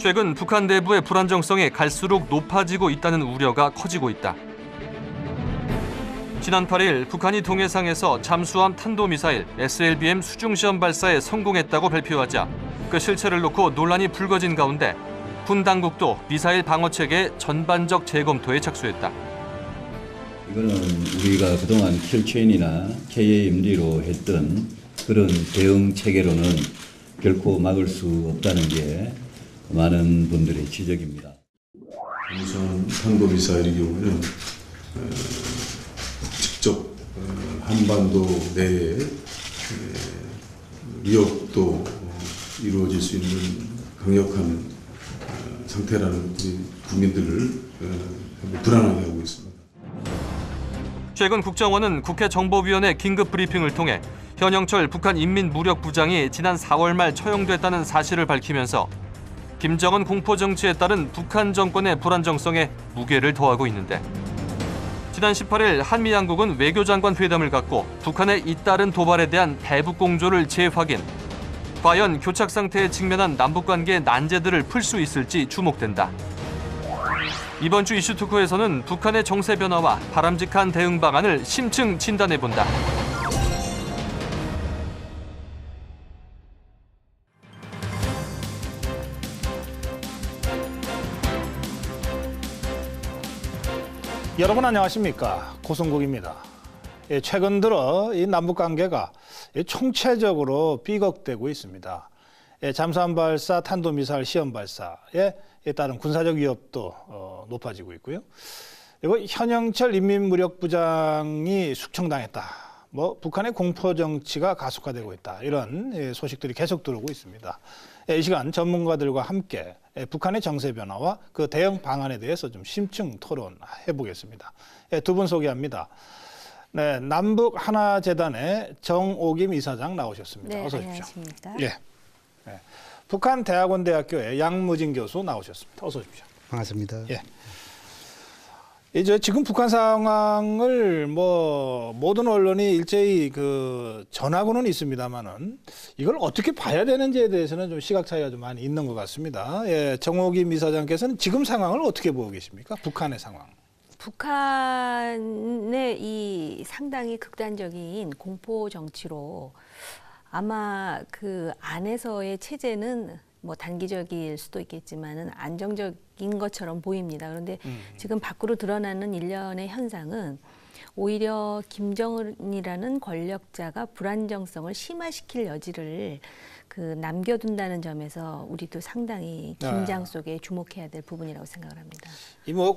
최근 북한 내부의 불안정성이 갈수록 높아지고 있다는 우려가 커지고 있다. 지난 8일 북한이 동해상에서 잠수함 탄도미사일 SLBM 수중시험 발사에 성공했다고 발표하자 그 실체를 놓고 논란이 불거진 가운데 군 당국도 미사일 방어체계 전반적 재검토에 착수했다. 이거는 우리가 그동안 킬체인이나 KAMD로 했던 그런 대응 체계로는 결코 막을 수 없다는 게 많은 분들의 지적입니다. 우선 탄도미사일의 경우는 직접 한반도 내에 위협도 이루어질 수 있는 강력한 상태라는 우리 국민들을 불안하게 하고 있습니다. 최근 국정원은 국회 정보위원회 긴급 브리핑을 통해 현영철 북한 인민무력부장이 지난 4월 말 처형됐다는 사실을 밝히면서 김정은 공포정치에 따른 북한 정권의 불안정성에 무게를 더하고 있는데 지난 18일 한미양국은 외교장관 회담을 갖고 북한의 잇따른 도발에 대한 대북 공조를 재확인. 과연 교착 상태에 직면한 남북관계의 난제들을 풀 수 있을지 주목된다. 이번 주 이슈 토크에서는 북한의 정세 변화와 바람직한 대응 방안을 심층 진단해본다. 여러분 안녕하십니까? 고성국입니다. 최근 들어 이 남북 관계가 총체적으로 삐걱대고 있습니다. 잠수함 발사, 탄도미사일 시험 발사에 따른 군사적 위협도 높아지고 있고요. 그리고 현영철 인민무력부장이 숙청당했다. 북한의 공포 정치가 가속화되고 있다. 이런 소식들이 계속 들어오고 있습니다. 이 시간 전문가들과 함께 북한의 정세 변화와 그 대응 방안에 대해서 좀 심층 토론해 보겠습니다. 두 분 소개합니다. 네, 남북 하나재단의 정옥임 이사장 나오셨습니다. 네, 어서 오십시오. 안녕하십니까. 예. 네. 북한 대학원대학교의 양무진 교수 나오셨습니다. 어서 오십시오. 반갑습니다. 예. 이제 지금 북한 상황을 모든 언론이 일제히 전하고는 있습니다만은 이걸 어떻게 봐야 되는지에 대해서는 좀 시각 차이가 좀 많이 있는 것 같습니다. 예, 정옥임 이사장께서는 지금 상황을 어떻게 보고 계십니까? 북한의 상황. 북한의 이 상당히 극단적인 공포 정치로 아마 그 안에서의 체제는 단기적일 수도 있겠지만은 안정적인 것처럼 보입니다. 그런데 지금 밖으로 드러나는 일련의 현상은 오히려 김정은이라는 권력자가 불안정성을 심화시킬 여지를 남겨둔다는 점에서 우리도 상당히 긴장 속에 주목해야 될 부분이라고 생각을 합니다.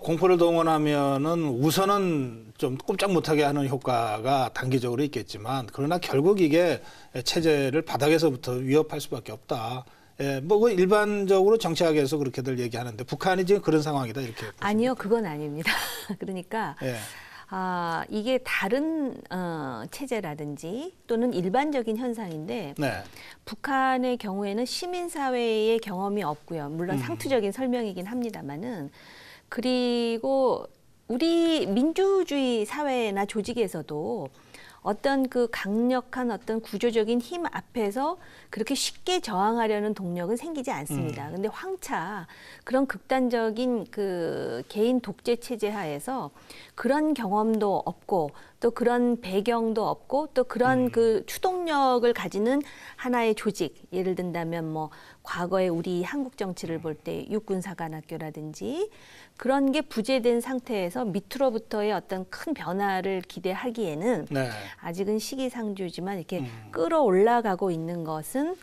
공포를 동원하면은 우선은 좀 꼼짝 못하게 하는 효과가 단기적으로 있겠지만 그러나 결국 이게 체제를 바닥에서부터 위협할 수밖에 없다. 예, 일반적으로 정치학에서 그렇게들 얘기하는데 북한이 지금 그런 상황이다 이렇게. 아니요, 그건 아닙니다. 그러니까 예. 이게 다른 체제라든지 또는 일반적인 현상인데 네. 북한의 경우에는 시민사회의 경험이 없고요. 물론 상투적인 설명이긴 합니다만은 그리고 우리 민주주의 사회나 조직에서도 어떤 강력한 어떤 구조적인 힘 앞에서 그렇게 쉽게 저항하려는 동력은 생기지 않습니다. 근데 황차 그런 극단적인 개인 독재 체제 하에서 그런 경험도 없고 또 그런 배경도 없고 또 그런 추동력을 가지는 하나의 조직, 예를 든다면 과거에 우리 한국 정치를 볼 때 육군사관학교라든지 그런 게 부재된 상태에서 밑으로부터의 어떤 큰 변화를 기대하기에는 네. 아직은 시기상조지만 이렇게 끌어올라가고 있는 것은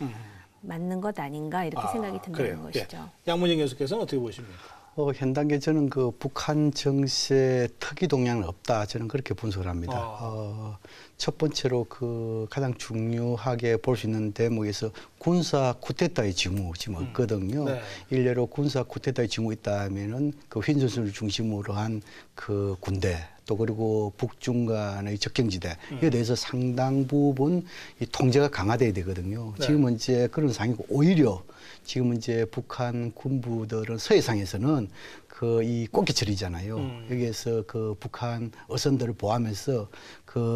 맞는 것 아닌가 이렇게 생각이 든다는 것이죠. 예. 양문진 교수께서는 어떻게 보십니까? 현 단계 저는 북한 정세 특이 동향은 없다. 저는 그렇게 분석을 합니다. 첫 번째로 가장 중요하게 볼 수 있는 대목에서 군사 쿠데타의 징후 지금 없거든요. 네. 일례로 군사 쿠데타의 징후 있다면은 휘인선수를 중심으로 한 군대 또 그리고 북중 간의 접경지대 이에 대해서 상당 부분 이 통제가 강화돼야 되거든요. 네. 지금은 이제 그런 상황이고 오히려 지금은 이제 북한 군부들은 서해상에서는 이 꽃게철이잖아요. 여기에서 북한 어선들을 보호하면서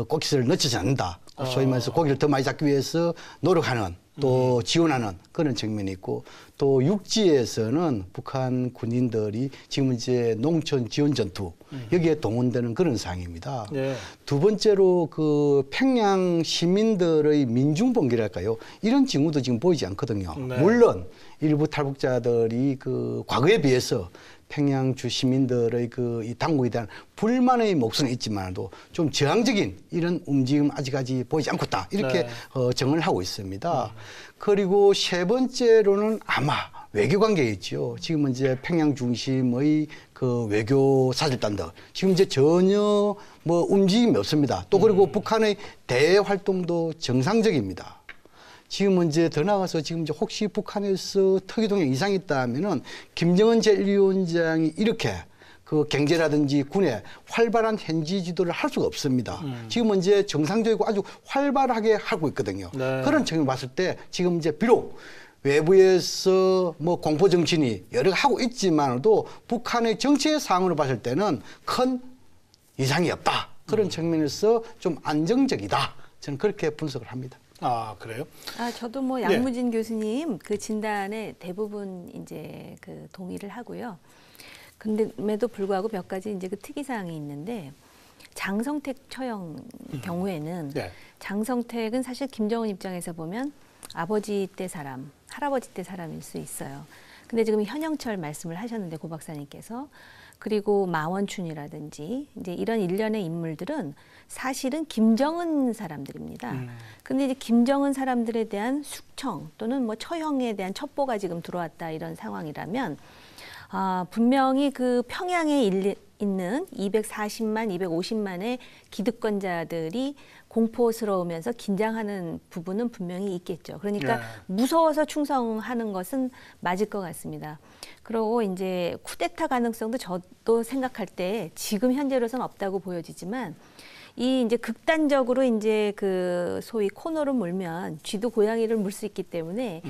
꽃게철을 놓치지 않는다. 소위 말해서 고기를 더 많이 잡기 위해서 노력하는 또 지원하는 그런 측면이 있고 또 육지에서는 북한 군인들이 지금 이제 농촌 지원 전투 여기에 동원되는 그런 상황입니다. 네. 두 번째로 그 평양 시민들의 민중봉기랄까요? 이런 징후도 지금 보이지 않거든요. 네. 물론 일부 탈북자들이 그 과거에 비해서 평양 주 시민들의 그 이 당국에 대한 불만의 목소리는 있지만도 좀 저항적인 이런 움직임 아직까지 보이지 않고 있다. 이렇게 네. 정을 하고 있습니다. 그리고 세 번째로는 아마 외교 관계겠죠. 지금 이제 평양 중심의 그 외교 사절단들 지금 이제 전혀 뭐 움직임이 없습니다. 또 그리고 북한의 대외 활동도 정상적입니다. 지금 이제 더 나가서 지금 이제 혹시 북한에서 특이동향 이상이 있다면은 김정은 제1위원장이 이렇게 그 경제라든지 군에 활발한 현지 지도를 할 수가 없습니다. 지금 이제 정상적이고 아주 활발하게 하고 있거든요. 네. 그런 측면을 봤을 때 지금 이제 비록 외부에서 뭐 공포 정치니 여러 가 하고 있지만도 북한의 정치의 상황으로 봤을 때는 큰 이상이 없다. 그런 측면에서 좀 안정적이다. 저는 그렇게 분석을 합니다. 아, 그래요? 아, 저도 뭐 양무진 교수님 그 진단에 대부분 이제 그 동의를 하고요. 근데에도 불구하고 몇 가지 이제 그 특이사항이 있는데 장성택 처형 경우에는 네. 장성택은 사실 김정은 입장에서 보면 아버지 때 사람, 할아버지 때 사람일 수 있어요. 근데 지금 현영철 말씀을 하셨는데 고 박사님께서 그리고 마원춘이라든지 이제 이런 일련의 인물들은 사실은 김정은 사람들입니다. 근데 이제 김정은 사람들에 대한 숙청 또는 뭐 처형에 대한 첩보가 지금 들어왔다 이런 상황이라면 분명히 그 평양에 있는 240만, 250만의 기득권자들이 공포스러우면서 긴장하는 부분은 분명히 있겠죠. 그러니까 네. 무서워서 충성하는 것은 맞을 것 같습니다. 그리고 이제 쿠데타 가능성도 저도 생각할 때 지금 현재로서는 없다고 보여지지만 이 이제 극단적으로 이제 그 소위 코너로 몰면 쥐도 고양이를 물 수 있기 때문에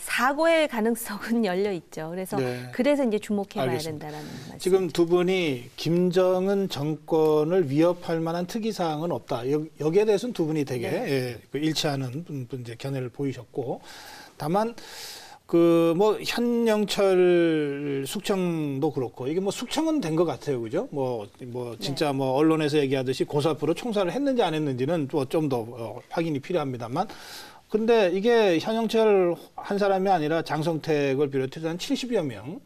사고의 가능성은 열려 있죠. 그래서 네. 그래서 이제 주목해봐야 알겠습니다. 된다라는 말씀. 지금 두 분이 김정은 정권을 위협할 만한 특이 사항은 없다. 여기에 대해서는 두 분이 되게 예, 그 일치하는 이제 견해를 보이셨고, 다만 그 뭐 현영철 숙청도 그렇고 이게 뭐 숙청은 된 것 같아요, 그죠? 뭐 진짜 뭐 언론에서 얘기하듯이 고사프로 총살을 했는지 안 했는지는 좀 더 확인이 필요합니다만. 근데 이게 현영철 한 사람이 아니라 장성택을 비롯해서 한 70여 명.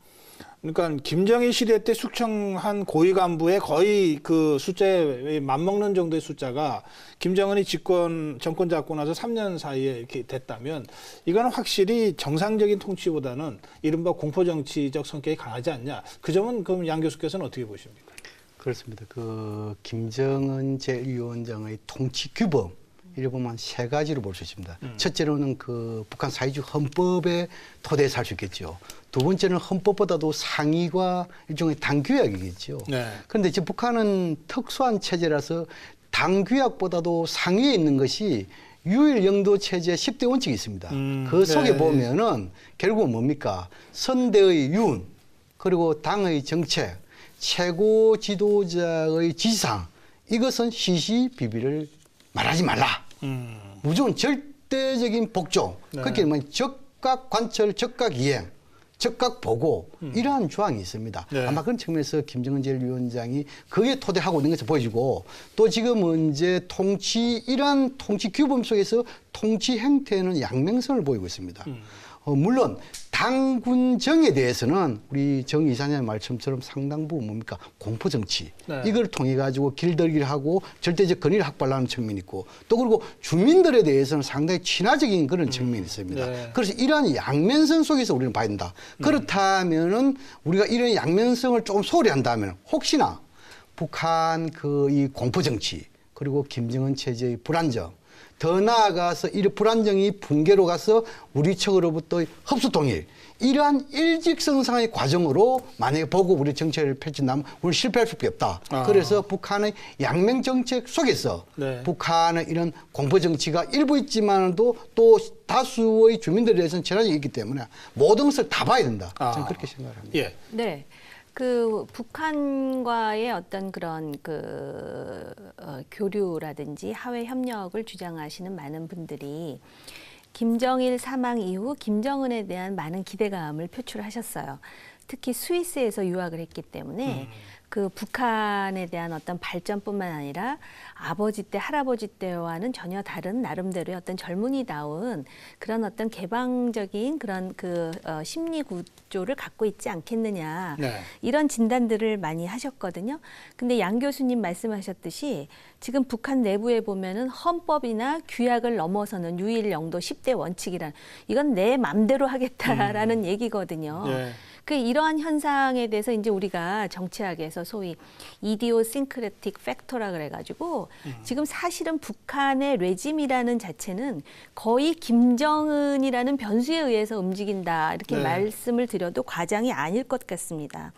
그러니까 김정일 시대 때 숙청한 고위 간부의 거의 그 숫자에 맞먹는 정도의 숫자가 김정은이 정권 잡고 나서 3년 사이에 이렇게 됐다면 이거는 확실히 정상적인 통치보다는 이른바 공포정치적 성격이 강하지 않냐. 그 점은 그럼 양 교수께서는 어떻게 보십니까? 그렇습니다. 그 김정은 제1위원장의 통치 규범 이를 보면 세 가지로 볼 수 있습니다. 첫째로는 그 북한 사회주의 헌법의 토대에 살 수 있겠죠. 두 번째는 헌법보다도 상위가 일종의 당규약이겠죠. 네. 그런데 지금 북한은 특수한 체제라서 당규약보다도 상위에 있는 것이 유일 영도 체제 10대 원칙이 있습니다. 그 속에 네. 보면은 결국은 뭡니까? 선대의 윤, 그리고 당의 정책, 최고 지도자의 지시사항, 이것은 시시비비를 말하지 말라. 무조건 절대적인 복종. 네. 그렇게 뭐 적각 관철, 적각 이행, 적각 보고 이러한 조항이 있습니다. 네. 아마 그런 측면에서 김정은 제1위원장이 그게 토대하고 있는 것을 보여주고 또 지금 이제 이러한 통치 규범 속에서 통치 행태에는 양명성을 보이고 있습니다. 물론 당군정에 대해서는 우리 정 이사님 말씀처럼 상당 부분 뭡니까? 공포정치. 네. 이걸 통해 가지고 길들기를 하고 절대적 권위를 확보하는 측면이 있고 또 그리고 주민들에 대해서는 상당히 친화적인 그런 측면이 있습니다. 네. 그래서 이러한 양면성 속에서 우리는 봐야 된다. 그렇다면은 우리가 이런 양면성을 조금 소홀히 한다면 혹시나 북한 그 이 공포정치 그리고 김정은 체제의 불안정 더 나아가서 이 불안정이 붕괴로 가서 우리 측으로부터 흡수통일 이러한 일직선상의 과정으로 만약에 보고 우리 정책을 펼친다면 우리는 실패할 수밖에 없다. 그래서 북한의 양명정책 속에서 네. 북한의 이런 공포정치가 일부 있지만도 또 다수의 주민들에 대해서는 제한이 있기 때문에 모든 것을 다 봐야 된다. 저는 그렇게 생각합니다. 예. 네. 그 북한과의 어떤 그런 교류라든지 하회 협력을 주장하시는 많은 분들이 김정일 사망 이후 김정은에 대한 많은 기대감을 표출하셨어요. 특히 스위스에서 유학을 했기 때문에 그 북한에 대한 어떤 발전뿐만 아니라 아버지 때, 할아버지 때와는 전혀 다른 나름대로의 어떤 젊은이다운 그런 어떤 개방적인 그런 심리 구조를 갖고 있지 않겠느냐. 네. 이런 진단들을 많이 하셨거든요. 근데 양 교수님 말씀하셨듯이 지금 북한 내부에 보면은 헌법이나 규약을 넘어서는 유일 영도 10대 원칙이란 이건 내 맘대로 하겠다라는 얘기거든요. 예. 그 이러한 현상에 대해서 이제 우리가 정치학에서 소위 이디오싱크레틱 팩터라 그래가지고 지금 사실은 북한의 레짐이라는 자체는 거의 김정은이라는 변수에 의해서 움직인다 이렇게 네. 말씀을 드려도 과장이 아닐 것 같습니다.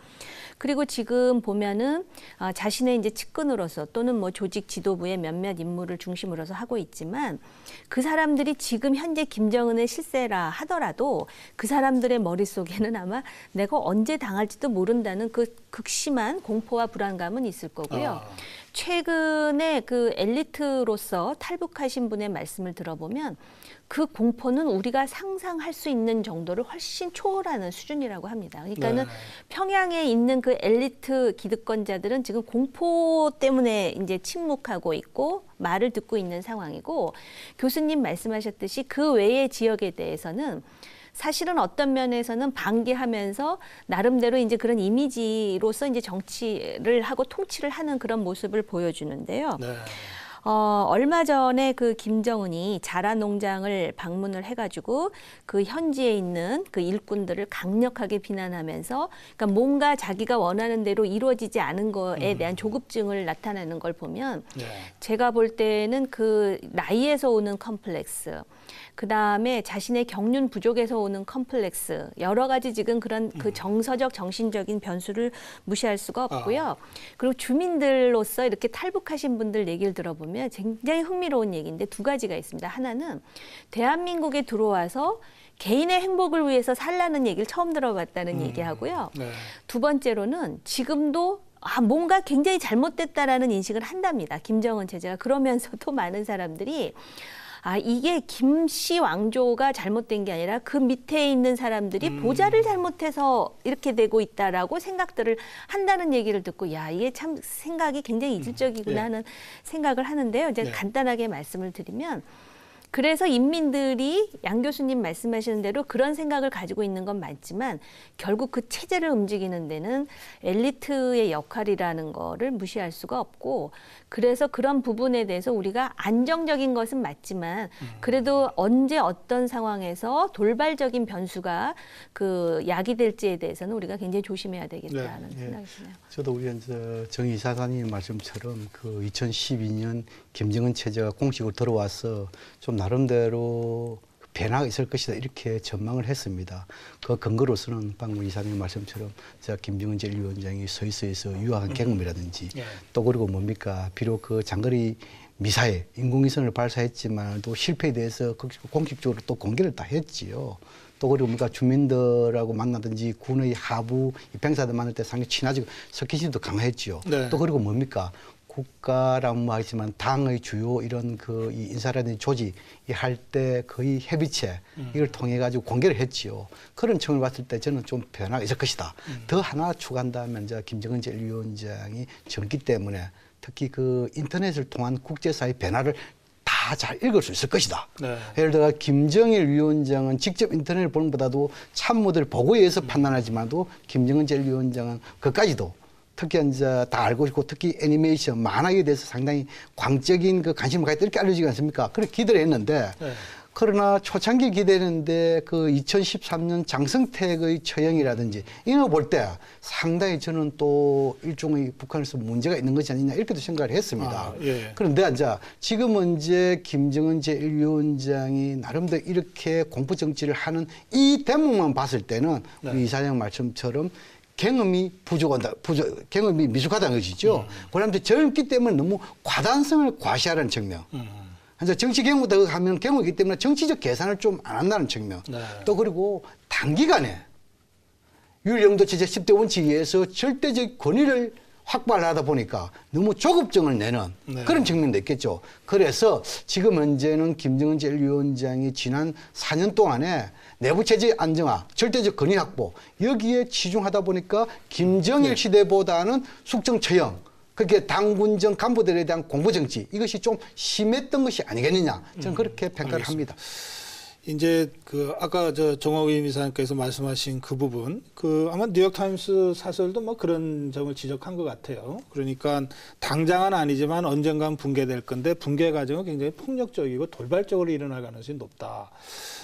그리고 지금 보면은 자신의 이제 측근으로서 또는 뭐 조직 지도부의 몇몇 인물을 중심으로서 하고 있지만 그 사람들이 지금 현재 김정은의 실세라 하더라도 그 사람들의 머릿속에는 아마 내가 언제 당할지도 모른다는 그 극심한 공포와 불안감은 있을 거고요. 최근에 그 엘리트로서 탈북하신 분의 말씀을 들어보면 그 공포는 우리가 상상할 수 있는 정도를 훨씬 초월하는 수준이라고 합니다. 그러니까는 네. 평양에 있는 그 엘리트 기득권자들은 지금 공포 때문에 이제 침묵하고 있고 말을 듣고 있는 상황이고 교수님 말씀하셨듯이 그 외의 지역에 대해서는 사실은 어떤 면에서는 반기하면서 나름대로 이제 그런 이미지로서 이제 정치를 하고 통치를 하는 그런 모습을 보여주는데요. 네. 얼마 전에 그 김정은이 자라 농장을 방문을 해가지고 그 현지에 있는 그 일꾼들을 강력하게 비난하면서 그러니까 뭔가 자기가 원하는 대로 이루어지지 않은 거에 대한 조급증을 나타내는 걸 보면 네. 제가 볼 때는 그 나이에서 오는 컴플렉스, 그 다음에 자신의 경륜 부족에서 오는 컴플렉스, 여러 가지 지금 그런 그 정서적, 정신적인 변수를 무시할 수가 없고요. 그리고 주민들로서 이렇게 탈북하신 분들 얘기를 들어보면 굉장히 흥미로운 얘기인데 두 가지가 있습니다. 하나는 대한민국에 들어와서 개인의 행복을 위해서 살라는 얘기를 처음 들어봤다는 얘기하고요. 네. 두 번째로는 지금도 뭔가 굉장히 잘못됐다라는 인식을 한답니다. 김정은 체제가. 그러면서도 많은 사람들이 이게 김씨 왕조가 잘못된 게 아니라 그 밑에 있는 사람들이 보좌를 잘못해서 이렇게 되고 있다라고 생각들을 한다는 얘기를 듣고 이게 참 생각이 굉장히 이질적이구나 예. 하는 생각을 하는데요. 이제 네. 간단하게 말씀을 드리면 그래서 인민들이 양 교수님 말씀하시는 대로 그런 생각을 가지고 있는 건 맞지만 결국 그 체제를 움직이는 데는 엘리트의 역할이라는 거를 무시할 수가 없고 그래서 그런 부분에 대해서 우리가 안정적인 것은 맞지만 그래도 언제 어떤 상황에서 돌발적인 변수가 그 야기될지에 대해서는 우리가 굉장히 조심해야 되겠다는 네. 생각이 드네요. 저도 우리 정 이사장님 말씀처럼 그 2012년 김정은 체제가 공식으로 들어와서 좀 나름대로 변화가 있을 것이다 이렇게 전망을 했습니다. 그 근거로서는 방금 이사님 말씀처럼 제가 김정은 제1위원장이 스위스에서 유학한 경험이라든지 또 그리고 뭡니까 비록 그 장거리 미사일 인공위성을 발사했지만 또 실패에 대해서 공식적으로 또 공개를 다 했지요. 또 그리고 뭔가 주민들하고 만나든지 군의 하부 병사들 만날 때 상당히 친화적 스킨십도 강화했지요. 네. 또 그리고 뭡니까 국가라면 하지만 당의 주요 이런 이 인사라든지 조직이 할 때 거의 협의체 이걸 통해 가지고 공개를 했지요. 그런 측면을 봤을 때 저는 좀 변화가 있을 것이다. 더 하나 추가한다면 이제 김정은 제1위원장이 젊기 때문에 특히 그 인터넷을 통한 국제사회 변화를 다 잘 읽을 수 있을 것이다. 네. 예를 들어 김정일 위원장은 직접 인터넷을 보는 것보다도 참모들 보고에 의해서 판단하지만도 김정은 제1위원장은 그까지도 특히 이제 다 알고 있고 특히 애니메이션 만화에 대해서 상당히 광적인 그 관심을 가졌다 이렇게 알려지지 않습니까? 그렇게 기대를 했는데 네. 그러나 초창기 기대했는데 그 2013년 장성택의 처형이라든지 이런 거 볼 때 상당히 저는 또 일종의 북한에서 문제가 있는 것이 아니냐 이렇게도 생각을 했습니다. 예. 그런데 이제 지금은 이제 김정은 제1위원장이 나름대로 이렇게 공포 정치를 하는 이 대목만 봤을 때는 네. 우리 이사장 말씀처럼 경험이 경험이 미숙하다는 것이죠. 그런데 젊기 때문에 너무 과단성을 과시하라는 측면. 그래서 정치 경험도 하면 경험이기 때문에 정치적 계산을 좀 안 한다는 측면. 네. 또 그리고 단기간에 유일영도 체제 10대 원칙에 의해서 절대적 권위를 확보를 하다 보니까 너무 조급증을 내는 네. 그런 측면도 있겠죠. 그래서 지금 현재는 김정은 제1위원장이 지난 4년 동안에 내부 체제 안정화, 절대적 권위 확보 여기에 치중하다 보니까 김정일 시대보다는 숙청 처형, 그렇게 당군정 간부들에 대한 공보 정치 이것이 좀 심했던 것이 아니겠느냐 저는 그렇게 평가를 합니다. 이제 그 아까 저 정호임 이사님께서 말씀하신 그 부분, 그 아마 뉴욕타임스 사설도 뭐 그런 점을 지적한 것 같아요. 그러니까 당장은 아니지만 언젠간 붕괴될 건데 붕괴 과정은 굉장히 폭력적이고 돌발적으로 일어날 가능성이 높다.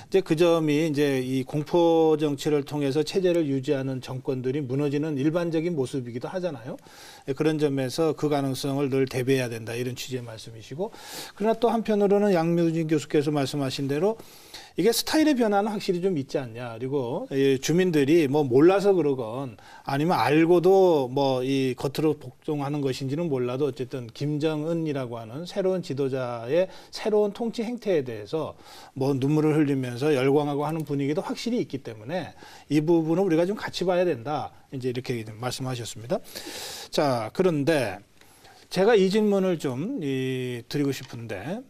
이제 그 점이 이제 이 공포 정치를 통해서 체제를 유지하는 정권들이 무너지는 일반적인 모습이기도 하잖아요. 그런 점에서 그 가능성을 늘 대비해야 된다 이런 취지의 말씀이시고, 그러나 또 한편으로는 양묘진 교수께서 말씀하신 대로 이게 스타일의 변화는 확실히 좀 있지 않냐. 그리고 주민들이 뭐 몰라서 그러건 아니면 알고도 뭐 이 겉으로 복종하는 것인지는 몰라도 어쨌든 김정은이라고 하는 새로운 지도자의 새로운 통치 행태에 대해서 뭐 눈물을 흘리면서 열광하고 하는 분위기도 확실히 있기 때문에 이 부분은 우리가 좀 같이 봐야 된다. 이제 이렇게 말씀하셨습니다. 자, 그런데 제가 이 질문을 좀 드리고 싶은데,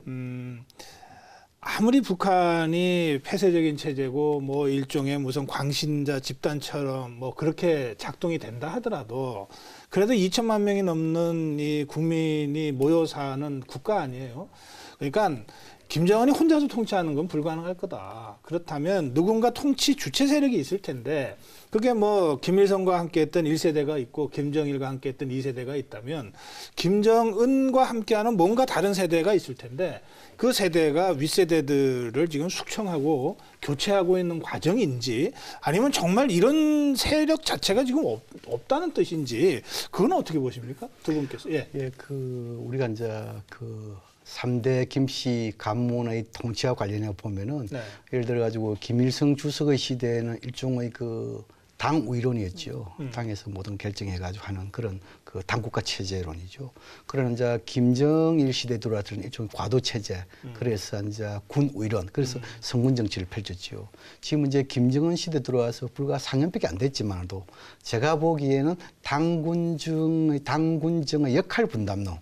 아무리 북한이 폐쇄적인 체제고 뭐 일종의 무슨 광신자 집단처럼 뭐 그렇게 작동이 된다 하더라도 그래도 2천만 명이 넘는 이 국민이 모여 사는 국가 아니에요. 그러니까 김정은이 혼자서 통치하는 건 불가능할 거다. 그렇다면 누군가 통치 주체 세력이 있을 텐데 그게 뭐 김일성과 함께했던 1세대가 있고 김정일과 함께했던 2세대가 있다면 김정은과 함께하는 뭔가 다른 세대가 있을 텐데 그 세대가 윗세대들을 지금 숙청하고 교체하고 있는 과정인지 아니면 정말 이런 세력 자체가 지금 없다는 뜻인지 그건 어떻게 보십니까? 두 분께서. 예. 예, 그 우리가 이제 그 3대 김씨 가문의 통치와 관련해 보면은 네. 예를 들어 가지고 김일성 주석의 시대에는 일종의 그 당 우위론이었죠. 당에서 모든 결정해 가지고 하는 그런 그 당국가 체제론이죠. 그러나 이제 김정일 시대 들어왔던 일종의 과도 체제. 그래서 이제 군 우위론. 그래서 성군 정치를 펼쳤죠. 지금 이제 김정은 시대 들어와서 불과 4년밖에 안 됐지만도 제가 보기에는 당군정의 역할 분담론.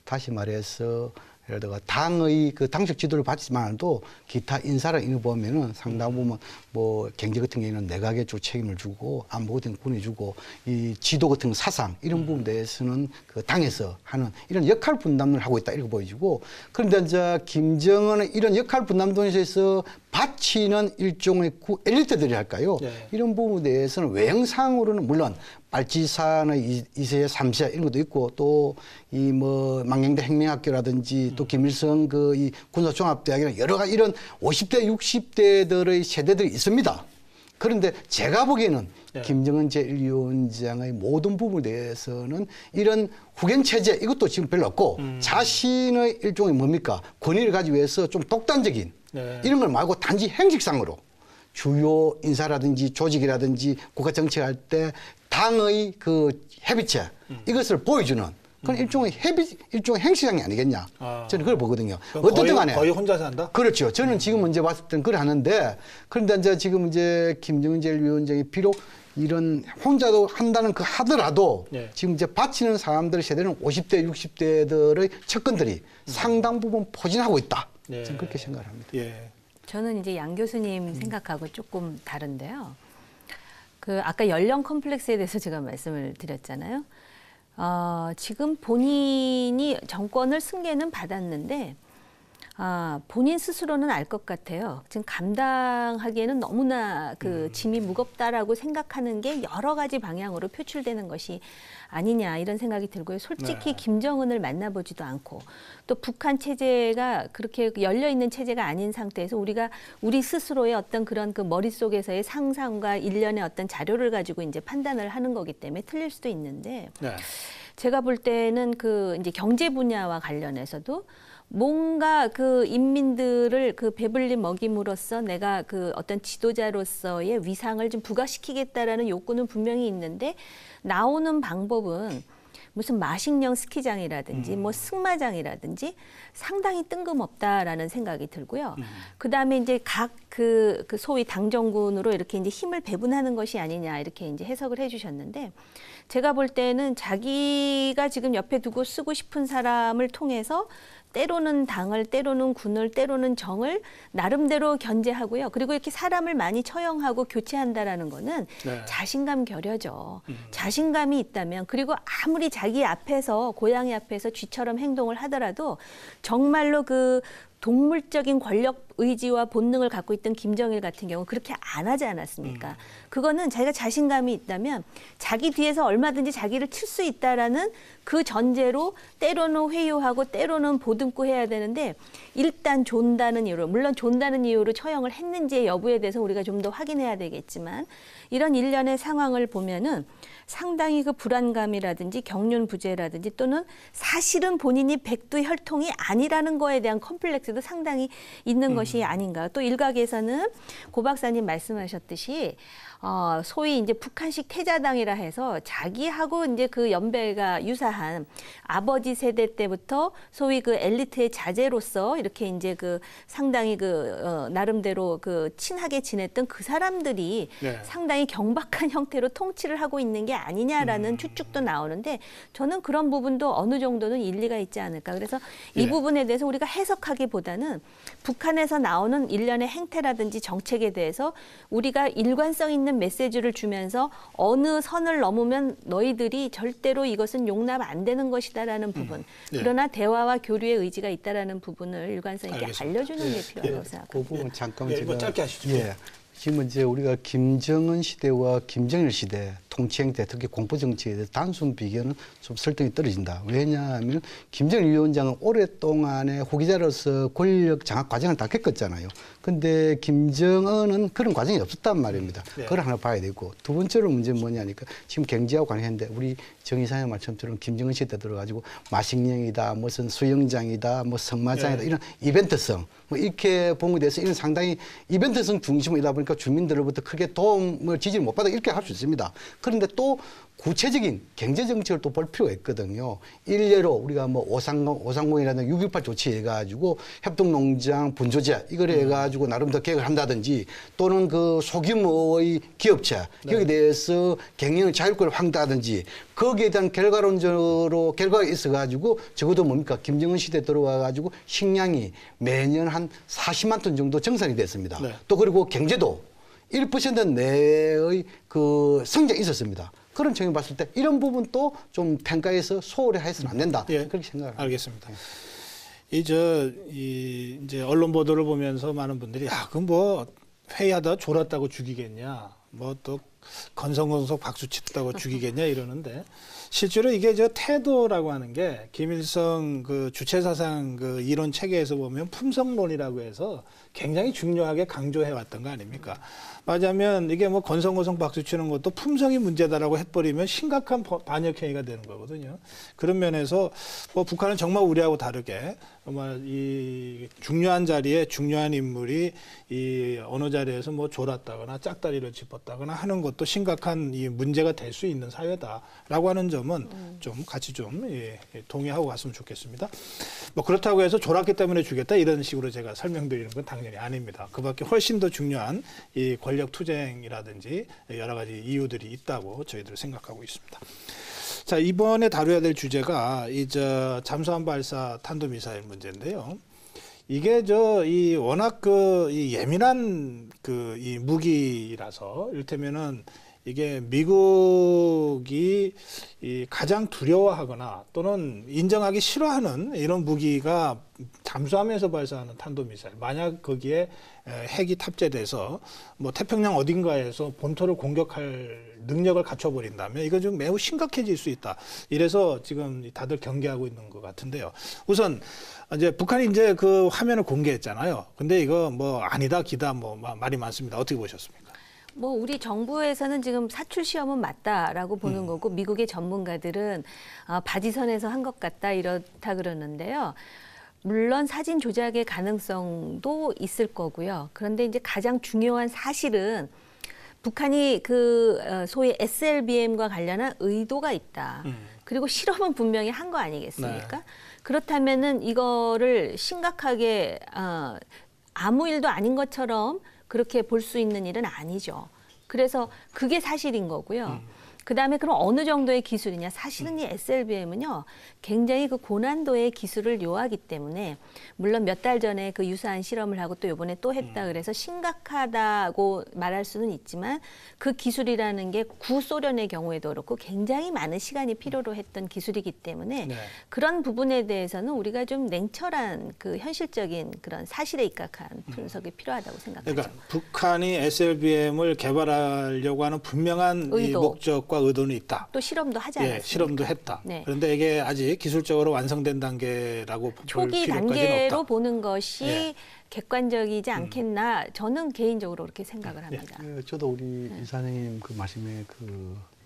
다시 말해서 예를 들어 당의 그 당적 지도를 받지만도 기타 인사를 이거 보면은 상당 부분 뭐 경제 같은 경우에는 내각에 주 책임을 주고 안보 같은 군이 주고 이 지도 같은 사상 이런 부분에 대해서는 그 당에서 하는 이런 역할 분담을 하고 있다 이렇게 보여지고, 그런데 이제 김정은은 이런 역할 분담론에서 바치는 일종의 엘리트들이 할까요? 네. 이런 부분에 대해서는 외형상으로는 물론 빨치산의 2세, 3세 이런 것도 있고 또 이 뭐 망경대 혁명학교라든지 또 김일성 그 이 군사종합대학이나 여러 가지 이런 50대, 60대들의 세대들이 있습니다. 그런데 제가 보기에는 네. 김정은 제1위원장의 모든 부분에 대해서는 이런 후견 체제 이것도 지금 별로 없고 자신의 일종의 뭡니까? 권위를 가지기 위해서 좀 독단적인 네. 이런 걸 말고 단지 형식상으로 주요 인사라든지 조직이라든지 국가 정책할 때 당의 그 협의체 이것을 보여주는 그건 일종의 행시장이 아니겠냐. 저는 그걸 보거든요. 어떻든 간에. 거의 혼자서 한다? 그렇죠. 저는 지금 문제 봤을 때는 그걸 하는데, 그런데 이제 지금 이제 김정은 제1위원장이 비록 이런 혼자도 한다는 그 하더라도 네. 지금 이제 바치는 사람들 세대는 50대, 60대들의 측근들이 상당 부분 포진하고 있다. 네. 저는 그렇게 생각을 합니다. 예. 저는 이제 양 교수님 생각하고 조금 다른데요. 그 아까 연령 컴플렉스에 대해서 제가 말씀을 드렸잖아요. 지금 본인이 정권을 승계는 받았는데 본인 스스로는 알 것 같아요. 지금 감당하기에는 너무나 그 짐이 무겁다라고 생각하는 게 여러 가지 방향으로 표출되는 것이 아니냐 이런 생각이 들고요. 솔직히 네. 김정은을 만나보지도 않고 또 북한 체제가 그렇게 열려 있는 체제가 아닌 상태에서 우리가 우리 스스로의 어떤 그런 그 머릿속에서의 상상과 일련의 어떤 자료를 가지고 이제 판단을 하는 거기 때문에 틀릴 수도 있는데 네. 제가 볼 때는 그 이제 경제 분야와 관련해서도 뭔가 그 인민들을 그 배불리 먹임으로써 내가 그 어떤 지도자로서의 위상을 좀 부각시키겠다라는 욕구는 분명히 있는데 나오는 방법은 무슨 마식령 스키장이라든지 뭐 승마장이라든지 상당히 뜬금없다라는 생각이 들고요. 그다음에 이제 각 그 소위 당정군으로 이렇게 이제 힘을 배분하는 것이 아니냐 이렇게 이제 해석을 해주셨는데 제가 볼 때는 자기가 지금 옆에 두고 쓰고 싶은 사람을 통해서 때로는 당을, 때로는 군을, 때로는 정을 나름대로 견제하고요. 그리고 이렇게 사람을 많이 처형하고 교체한다라는 거는 네. 자신감 결여죠. 자신감이 있다면 그리고 아무리 자기 앞에서 고양이 앞에서 쥐처럼 행동을 하더라도 정말로 그 동물적인 권력 의지와 본능을 갖고 있던 김정일 같은 경우 그렇게 안 하지 않았습니까? 그거는 자기가 자신감이 있다면 자기 뒤에서 얼마든지 자기를 칠 수 있다라는 그 전제로 때로는 회유하고 때로는 보듬고 해야 되는데 일단 존다는 이유로 물론 존다는 이유로 처형을 했는지의 여부에 대해서 우리가 좀 더 확인해야 되겠지만 이런 일련의 상황을 보면은 상당히 그 불안감이라든지 경륜부재라든지 또는 사실은 본인이 백두혈통이 아니라는 거에 대한 컴플렉스도 상당히 있는 것이 아닌가. 또 일각에서는 고 박사님 말씀하셨듯이 소위 이제 북한식 태자당이라 해서 자기하고 이제 그 연배가 유사한 아버지 세대 때부터 소위 그 엘리트의 자제로서 이렇게 이제 그 상당히 그 나름대로 그 친하게 지냈던 그 사람들이 네. 상당히 경박한 형태로 통치를 하고 있는 게 아니냐라는 추측도 나오는데 저는 그런 부분도 어느 정도는 일리가 있지 않을까. 그래서 이 예. 부분에 대해서 우리가 해석하기보다는 북한에서 나오는 일련의 행태라든지 정책에 대해서 우리가 일관성 있는 메시지를 주면서 어느 선을 넘으면 너희들이 절대로 이것은 용납 안 되는 것이다라는 부분. 예. 그러나 대화와 교류의 의지가 있다라는 부분을 일관성 있게 알겠습니다. 알려주는 게 필요하다고 생각합니다. 그 부분 잠깐 예, 제가 뭐 짧게 하시죠. 예. 지금 이제 우리가 김정은 시대와 김정일 시대 통치 행태, 특히 공포 정치에 대해서 단순 비교는 좀 설득이 떨어진다. 왜냐하면 김정일 위원장은 오랫동안의 후기자로서 권력 장악 과정을 다 겪었잖아요. 근데 김정은은 그런 과정이 없었단 말입니다. 네. 그걸 하나 봐야 되고 두 번째로 문제는 뭐냐니까 지금 경제하고 관련했는데 우리 정 이사님 말씀처럼 김정은 시대 들어가지고 마식령이다, 무슨 수영장이다, 뭐 승마장이다 네. 이런 이벤트성 뭐 이렇게 본 것에 대해서 이런 상당히 이벤트성 중심이다 보니까 주민들로부터 크게 도움을 지지를 못 받아 이렇게 할 수 있습니다. 그런데 또 구체적인 경제 정책을 또 볼 필요가 있거든요. 일례로 우리가 뭐 530이라는 6.18 조치해가지고 협동농장 분조제 이걸 해가지고 나름대로 계획을 한다든지 또는 그 소규모의 기업체 여기에 대해서 경영을 자율권을 확대하든지 거기에 대한 결과론적으로 결과가 있어가지고 적어도 뭡니까 김정은 시대 들어와가지고 식량이 매년 한 40만 톤 정도 정산이 됐습니다. 네. 또 그리고 경제도 1% 내의 그 성장이 있었습니다. 그런 측면을 봤을 때 이런 부분도 좀 평가해서 소홀히 해서는 안 된다. 예. 그렇게 생각합니다. 알겠습니다. 이제 언론 보도를 보면서 많은 분들이 그 뭐 회의하다 졸았다고 죽이겠냐, 뭐 또 건성건성 박수 치다고 죽이겠냐 이러는데 실제로 이게 저 태도라고 하는 게 김일성 그 주체사상 그 이론 체계에서 보면 품성론이라고 해서 굉장히 중요하게 강조해 왔던 거 아닙니까? 맞으면 이게 뭐 건성건성 박수 치는 것도 품성이 문제다라고 해버리면 심각한 반역 행위가 되는 거거든요. 그런 면에서 뭐 북한은 정말 우리하고 다르게 정말 이 중요한 자리에 중요한 인물이 이 어느 자리에서 뭐 졸았다거나 짝다리를 짚었다거나 하는 것도 심각한 이 문제가 될 수 있는 사회다라고 하는 점은 좀 같이 좀 동의하고 갔으면 좋겠습니다. 뭐 그렇다고 해서 졸았기 때문에 죽였다 이런 식으로 제가 설명드리는 건 당연히 아닙니다. 그밖에 훨씬 더 중요한 이 권력 투쟁이라든지 여러 가지 이유들이 있다고 저희들 생각하고 있습니다. 자, 이번에 다뤄야 될 주제가 이제 잠수함 발사 탄도미사일 문제인데요. 이게 이 워낙 이 예민한 이 무기라서 이를테면은 이게 미국이 가장 두려워하거나 또는 인정하기 싫어하는 이런 무기가 잠수함에서 발사하는 탄도미사일. 만약 거기에 핵이 탑재돼서 뭐 태평양 어딘가에서 본토를 공격할 능력을 갖춰버린다면 이거 좀 매우 심각해질 수 있다. 이래서 지금 다들 경계하고 있는 것 같은데요. 우선 이제 북한이 이제 그 화면을 공개했잖아요. 근데 이거 뭐 아니다 기다 뭐 말이 많습니다. 어떻게 보셨습니까? 뭐 우리 정부에서는 지금 사출 시험은 맞다라고 보는 거고 미국의 전문가들은 바지선에서 한 것 같다 이렇다 그러는데요. 물론 사진 조작의 가능성도 있을 거고요. 그런데 이제 가장 중요한 사실은 북한이 소위 SLBM과 관련한 의도가 있다. 그리고 실험은 분명히 한 거 아니겠습니까? 네. 그렇다면은 이거를 심각하게 아무 일도 아닌 것처럼 그렇게 볼 수 있는 일은 아니죠. 그래서 그게 사실인 거고요. 그다음에 그럼 어느 정도의 기술이냐? 사실은 이 SLBM은요, 굉장히 그 고난도의 기술을 요하기 때문에 물론 몇 달 전에 그 유사한 실험을 하고 또 이번에 또 했다 그래서 심각하다고 말할 수는 있지만 그 기술이라는 게 구소련의 경우에도 그렇고 굉장히 많은 시간이 필요로 했던 기술이기 때문에 네. 그런 부분에 대해서는 우리가 좀 냉철한 그 현실적인 그런 사실에 입각한 분석이 필요하다고 생각하죠. 그러니까 북한이 SLBM을 개발하려고 하는 분명한 이 의도. 목적과 의도는 있다. 또 실험도 하지 않았습니까? 실험도 했다. 네. 그런데 이게 아직 기술적으로 완성된 단계라고 볼 초기 필요까지는 단계로 없다. 보는 것이 예. 객관적이지 않겠나 저는 개인적으로 그렇게 생각을 합니다. 저도 우리 이사장님 그 말씀에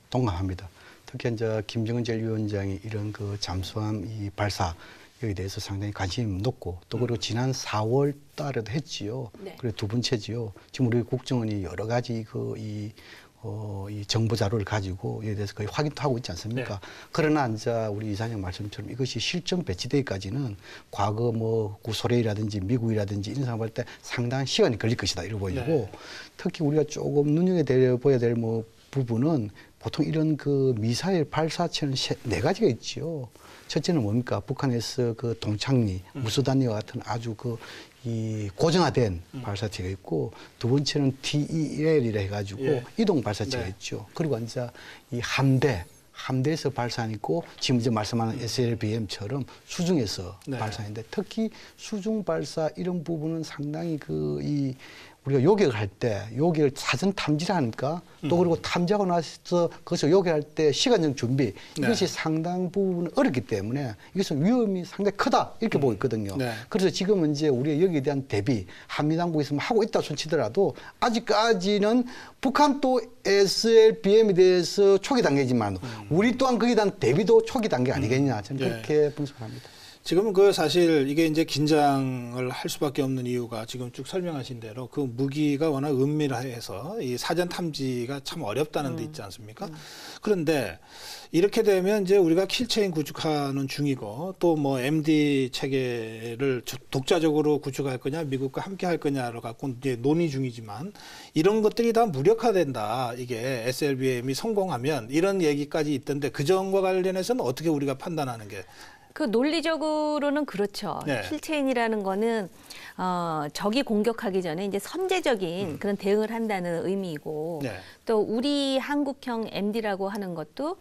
동감합니다. 특히 이제 김정은 제1위원장이 이런 그 잠수함 이 발사 여기에 대해서 상당히 관심이 높고 또 그리고 지난 4월 달에도 했지요. 네. 그리고 두 번째지요. 지금 우리 국정원이 여러 가지 이 정보 자료를 가지고 이에 대해서 거의 확인도 하고 있지 않습니까? 네. 그러나 이제 우리 이사장 말씀처럼 이것이 실전 배치되기까지는 과거 뭐 구소련이라든지 미국이라든지 이런 상황할 때 상당한 시간이 걸릴 것이다 이러고 보이고 네. 특히 우리가 조금 눈여겨보아야 될 뭐 부분은 보통 이런 그 미사일 발사체는 네 가지가 있지요. 첫째는 뭡니까? 북한에서 그 동창리, 무수단리와 같은 아주 이 고정화된 발사체가 있고 두 번째는 TEL이라 해가지고 예. 이동 발사체가 네. 있죠. 그리고 이제 이 함대에서 발사는 있고 지금 이제 말씀하는 SLBM처럼 수중에서 네. 발사인데 특히 수중 발사 이런 부분은 상당히 우리가 요격을 할 때 요격을 사전 탐지를 하니까 또 그리고 탐지하고 나서 그것을 요격할 때 시간적 준비 이것이 상당 부분 어렵기 때문에 이것은 위험이 상당히 크다 이렇게 보고 있거든요. 네. 그래서 지금은 이제 우리가 여기에 대한 대비 한미당국에서 하고 있다 손치더라도 아직까지는 북한도 SLBM에 대해서 초기 단계지만 우리 또한 거기에 대한 대비도 초기 단계 아니겠냐 저는 네. 그렇게 분석합니다. 지금은 사실 이게 이제 긴장을 할 수밖에 없는 이유가 지금 쭉 설명하신 대로 그 무기가 워낙 은밀해서 이 사전 탐지가 참 어렵다는 데 있지 않습니까? 그런데 이렇게 되면 이제 우리가 킬체인 구축하는 중이고 또 뭐 MD 체계를 독자적으로 구축할 거냐 미국과 함께 할 거냐를 갖고 이제 논의 중이지만 이런 것들이 다 무력화된다. 이게 SLBM이 성공하면 이런 얘기까지 있던데 그 점과 관련해서는 어떻게 우리가 판단하는 게 그 논리적으로는 그렇죠. 네. 킬체인이라는 거는 적이 공격하기 전에 이제 선제적인 그런 대응을 한다는 의미이고 네. 또 우리 한국형 MD라고 하는 것도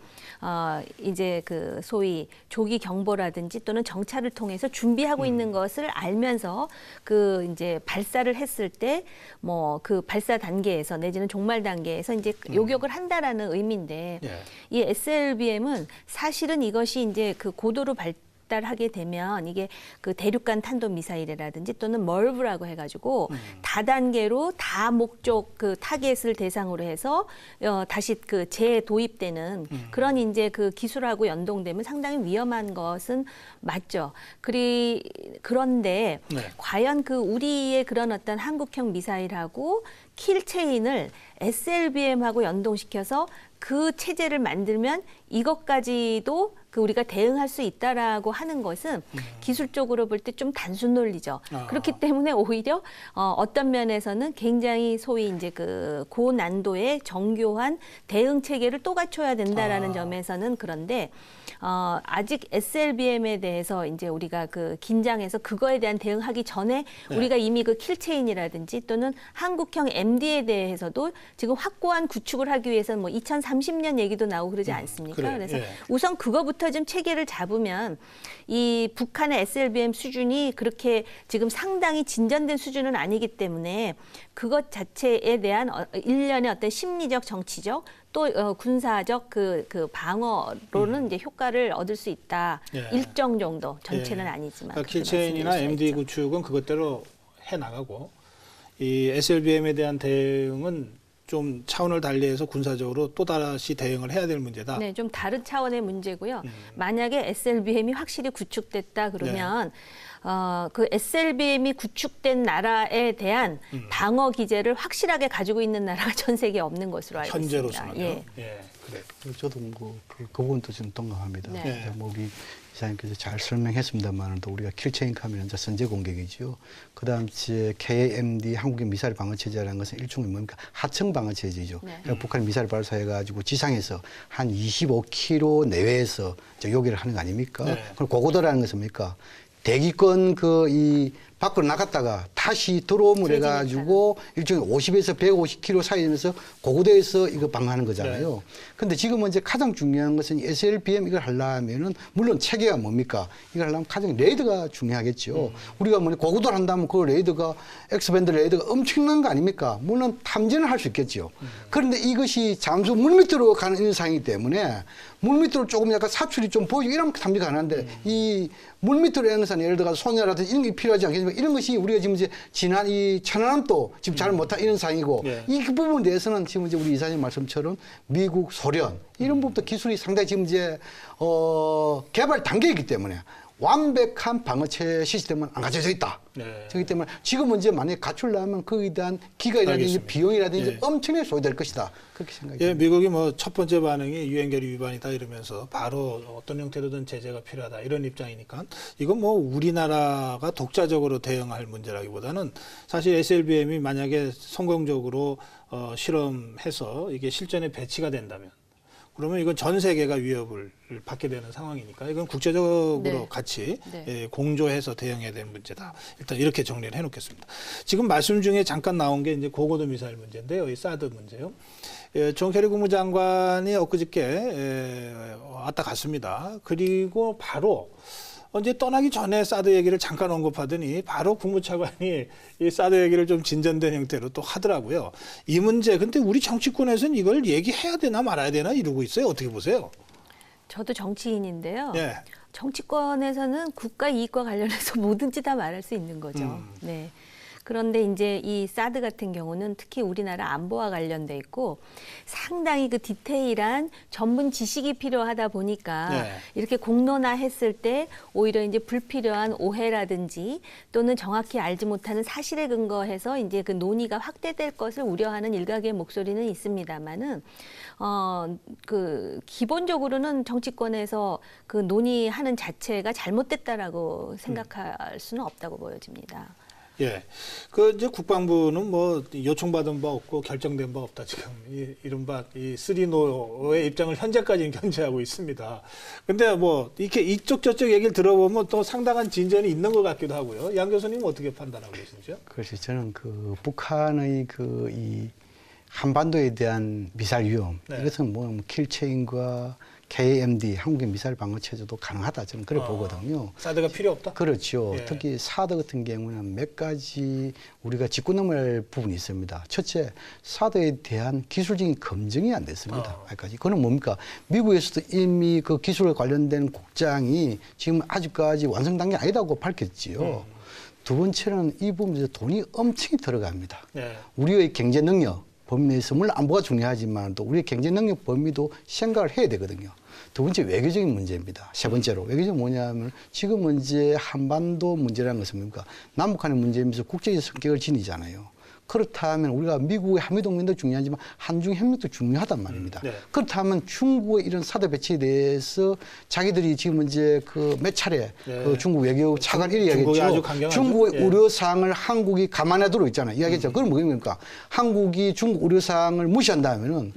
이제 그 소위 조기 경보라든지 또는 정찰을 통해서 준비하고 있는 것을 알면서 그 이제 발사를 했을 때 뭐 그 발사 단계에서 내지는 종말 단계에서 이제 요격을 한다라는 의미인데 예. 이 SLBM은 사실은 이것이 이제 그 고도로 발달하게 되면 이게 그 대륙간 탄도 미사일이라든지 또는 멀브라고 해가지고 다단계로 다목적 그 타겟을 대상으로 해서 다시 그 재도입되는 그런 이제 그 기술하고 연동되면 상당히 위험한 것은 맞죠. 그런데 네. 과연 그 우리의 그런 어떤 한국형 미사일하고 킬체인을 SLBM하고 연동시켜서 그 체제를 만들면 이것까지도 그 우리가 대응할 수 있다라고 하는 것은 기술적으로 볼 때 좀 단순 논리죠. 그렇기 때문에 오히려 어떤 면에서는 굉장히 소위 이제 그 고난도의 정교한 대응 체계를 또 갖춰야 된다라는 점에서는 그런데 아직 SLBM에 대해서 이제 우리가 그 긴장해서 그거에 대한 대응하기 전에 네. 우리가 이미 그 킬체인이라든지 또는 한국형 MD에 대해서도 지금 확고한 구축을 하기 위해서는 뭐 2030년 얘기도 나오고 그러지 않습니까? 그래요. 그래서 예. 우선 그거부터 좀 체계를 잡으면 이 북한의 SLBM 수준이 그렇게 지금 상당히 진전된 수준은 아니기 때문에 그것 자체에 대한 일련의 어떤 심리적, 정치적 또 군사적 그 방어로는 이제 효과를 얻을 수 있다. 예. 일정 정도 전체는 예. 아니지만 그러니까 그렇게 킬체인이나 말씀드릴 수가 MD 있죠. 구축은 그것대로 해 나가고 이 SLBM에 대한 대응은 좀 차원을 달리해서 군사적으로 또다시 대응을 해야 될 문제다. 네, 좀 다른 차원의 문제고요. 만약에 SLBM이 확실히 구축됐다 그러면 그 SLBM이 구축된 나라에 대한 방어 기제를 확실하게 가지고 있는 나라가 전 세계에 없는 것으로 알고 있습니다. 현재로서는요. 예. 예, 그래. 저도 그 부분도 좀 동감합니다. 네. 뭐 우리 이사님께서 잘 설명했습니다만 또 우리가 킬체인 하면 이제 선제 공격이죠. 그다음 이제 KMD 한국의 미사일 방어 체제라는 것은 일종의 뭡니까 하청 방어 체제죠. 네. 그러니까 북한이 미사일 발사해가지고 지상에서 한 25km 내외에서 이제 요기를 하는 거 아닙니까? 네. 그럼 고고도라는 것은 뭡니까? 대기권 이 밖으로 나갔다가 다시 들어옴을 해가지고 일종의 50에서 150km 사이면서 고고도에서 이거 방어하는 거잖아요. 근데 지금은 이제 가장 중요한 것은 SLBM 이걸 하려면은 물론 체계가 뭡니까? 이걸 하려면 가장 레이더가 중요하겠죠. 우리가 뭐 고고도를 한다면 그 레이더가 X밴드 레이더가 엄청난 거 아닙니까? 물론 탐지는 할 수 있겠죠. 그런데 이것이 잠수 물 밑으로 가는 상이기 때문에 물 밑으로 조금 약간 사출이 좀 보이고 이러면 탐지가 가능한데 이 물 밑으로 하는 산 예를 들어서 소녀라든지 이런 게 필요하지 않겠습니까? 이런 것이 우리가 지금 이제 지난 이 천안함도 지금 잘 못한 이런 상이고 이 부분에 대해서는 지금 이제 우리 이사님 말씀처럼 미국, 소련 이런 부분도 기술이 상당히 지금 이제 개발 단계이기 때문에 완벽한 방어체 시스템은 안 갖춰져 있다. 네. 그렇기 때문에 지금은 이제 만약에 갖추려면 거기에 대한 기간이라든지 알겠습니다. 비용이라든지 예. 엄청나게 소요될 것이다. 그렇게 생각이 예, 듭니다. 미국이 뭐 첫 번째 반응이 유엔결의 위반이다 이러면서 바로 어떤 형태로든 제재가 필요하다 이런 입장이니까 이건 뭐 우리나라가 독자적으로 대응할 문제라기보다는 사실 SLBM이 만약에 성공적으로 실험해서 이게 실전에 배치가 된다면 그러면 이건 전 세계가 위협을 받게 되는 상황이니까 이건 국제적으로 네. 같이 같이 공조해서 대응해야 되는 문제다. 일단 이렇게 정리를 해놓겠습니다. 지금 말씀 중에 잠깐 나온 게 이제 고고도 미사일 문제인데요. 이 사드 문제요. 존 케리 국무장관이 엊그저께 왔다 갔습니다. 그리고 바로 언제 떠나기 전에 사드 얘기를 잠깐 언급하더니 바로 국무차관이 이 사드 얘기를 좀 진전된 형태로 또 하더라고요. 이 문제 근데 우리 정치권에서는 이걸 얘기해야 되나 말아야 되나 이러고 있어요. 어떻게 보세요? 저도 정치인인데요. 네. 정치권에서는 국가 이익과 관련해서 뭐든지 다 말할 수 있는 거죠. 네. 그런데 이제 이 사드 같은 경우는 특히 우리나라 안보와 관련돼 있고 상당히 그 디테일한 전문 지식이 필요하다 보니까 네. 이렇게 공론화했을 때 오히려 이제 불필요한 오해라든지 또는 정확히 알지 못하는 사실에 근거해서 이제 그 논의가 확대될 것을 우려하는 일각의 목소리는 있습니다만은 그 기본적으로는 정치권에서 그 논의하는 자체가 잘못됐다라고 생각할 수는 없다고 보여집니다. 예. 그 이제 국방부는 뭐 요청받은 바 없고 결정된 바 없다 지금 이른바 이 쓰리노의 입장을 현재까지는 견지하고 있습니다. 근데 뭐 이렇게 이쪽 저쪽 얘기를 들어보면 또 상당한 진전이 있는 것 같기도 하고요. 양 교수님 어떻게 판단하고 계시죠? 그것이 저는 그 북한의 그 이 한반도에 대한 미사일 위험 이것은 뭐 킬체인과 KMD 한국의 미사일 방어 체제도 가능하다 저는 그래 보거든요. 사드가 필요 없다? 그렇죠. 예. 특히 사드 같은 경우는 몇 가지 우리가 짚고 넘어갈 부분이 있습니다. 첫째, 사드에 대한 기술적인 검증이 안 됐습니다. 아직까지. 그건 뭡니까? 미국에서도 이미 그 기술에 관련된 국장이 지금 아직까지 완성 단계 아니다고 밝혔지요. 두 번째는 이 부분에서 돈이 엄청 들어갑니다. 네. 우리의 경제 능력 범위 내에서 물론 안보가 중요하지만 또 우리의 경제 능력 범위도 생각을 해야 되거든요. 두 번째 외교적인 문제입니다. 세 번째로 외교적 뭐냐면 지금 이제 한반도 문제라는 것은 뭡니까? 남북한의 문제이면서 국제적 성격을 지니잖아요. 그렇다면 우리가 미국의 한미동맹도 중요하지만 한중협력도 중요하단 말입니다. 네. 그렇다면 중국의 이런 사드 배치에 대해서 자기들이 지금 이제 그 몇 차례 그 중국 외교 차관 중국이 이야기했죠. 아주 강경하죠. 중국의 예. 우려사항을 한국이 감안하도록 있잖아요. 이야기했죠. 그건 뭐입니까? 한국이 중국 우려사항을 무시한다면은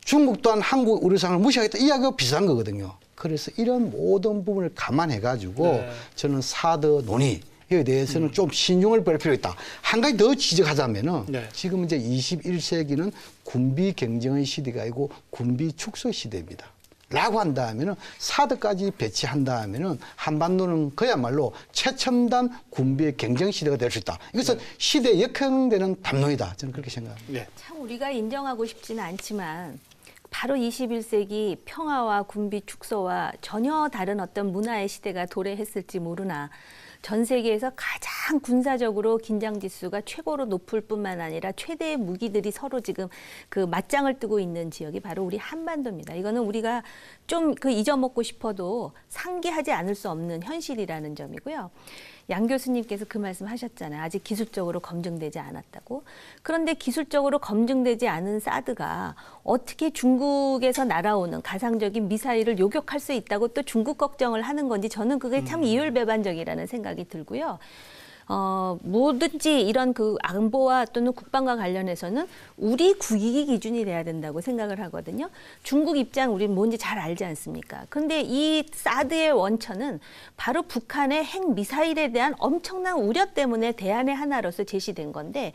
중국 또한 한국 우려사항을 무시하겠다. 이야기가 비슷한 거거든요. 그래서 이런 모든 부분을 감안해가지고 저는 사드 논의 에 대해서는 좀 신중을 뺄 필요가 있다. 한 가지 더 지적하자면은 지금 이제 21세기는 군비 경쟁의 시대가 아니고 군비 축소 시대입니다. 라고 한다면은 사드까지 배치한다면은 한반도는 그야말로 최첨단 군비의 경쟁 시대가 될 수 있다. 이것은 시대 역행되는 담론이다. 저는 그렇게 생각합니다. 참 우리가 인정하고 싶지는 않지만 바로 21세기 평화와 군비 축소와 전혀 다른 어떤 문화의 시대가 도래했을지 모르나 전 세계에서 가장 군사적으로 긴장 지수가 최고로 높을 뿐만 아니라 최대의 무기들이 서로 지금 그 맞짱을 뜨고 있는 지역이 바로 우리 한반도입니다. 이거는 우리가 좀 그 잊어먹고 싶어도 상기하지 않을 수 없는 현실이라는 점이고요. 양 교수님께서 그 말씀 하셨잖아요. 아직 기술적으로 검증되지 않았다고. 그런데 기술적으로 검증되지 않은 사드가 어떻게 중국에서 날아오는 가상적인 미사일을 요격할 수 있다고 또 중국 걱정을 하는 건지 저는 그게 참 이율배반적이라는 생각이 들고요. 뭐든지 이런 그 안보와 또는 국방과 관련해서는 우리 국익이 기준이 돼야 된다고 생각을 하거든요. 중국 입장 우리는 뭔지 잘 알지 않습니까? 그런데 이 사드의 원천은 바로 북한의 핵미사일에 대한 엄청난 우려 때문에 대안의 하나로서 제시된 건데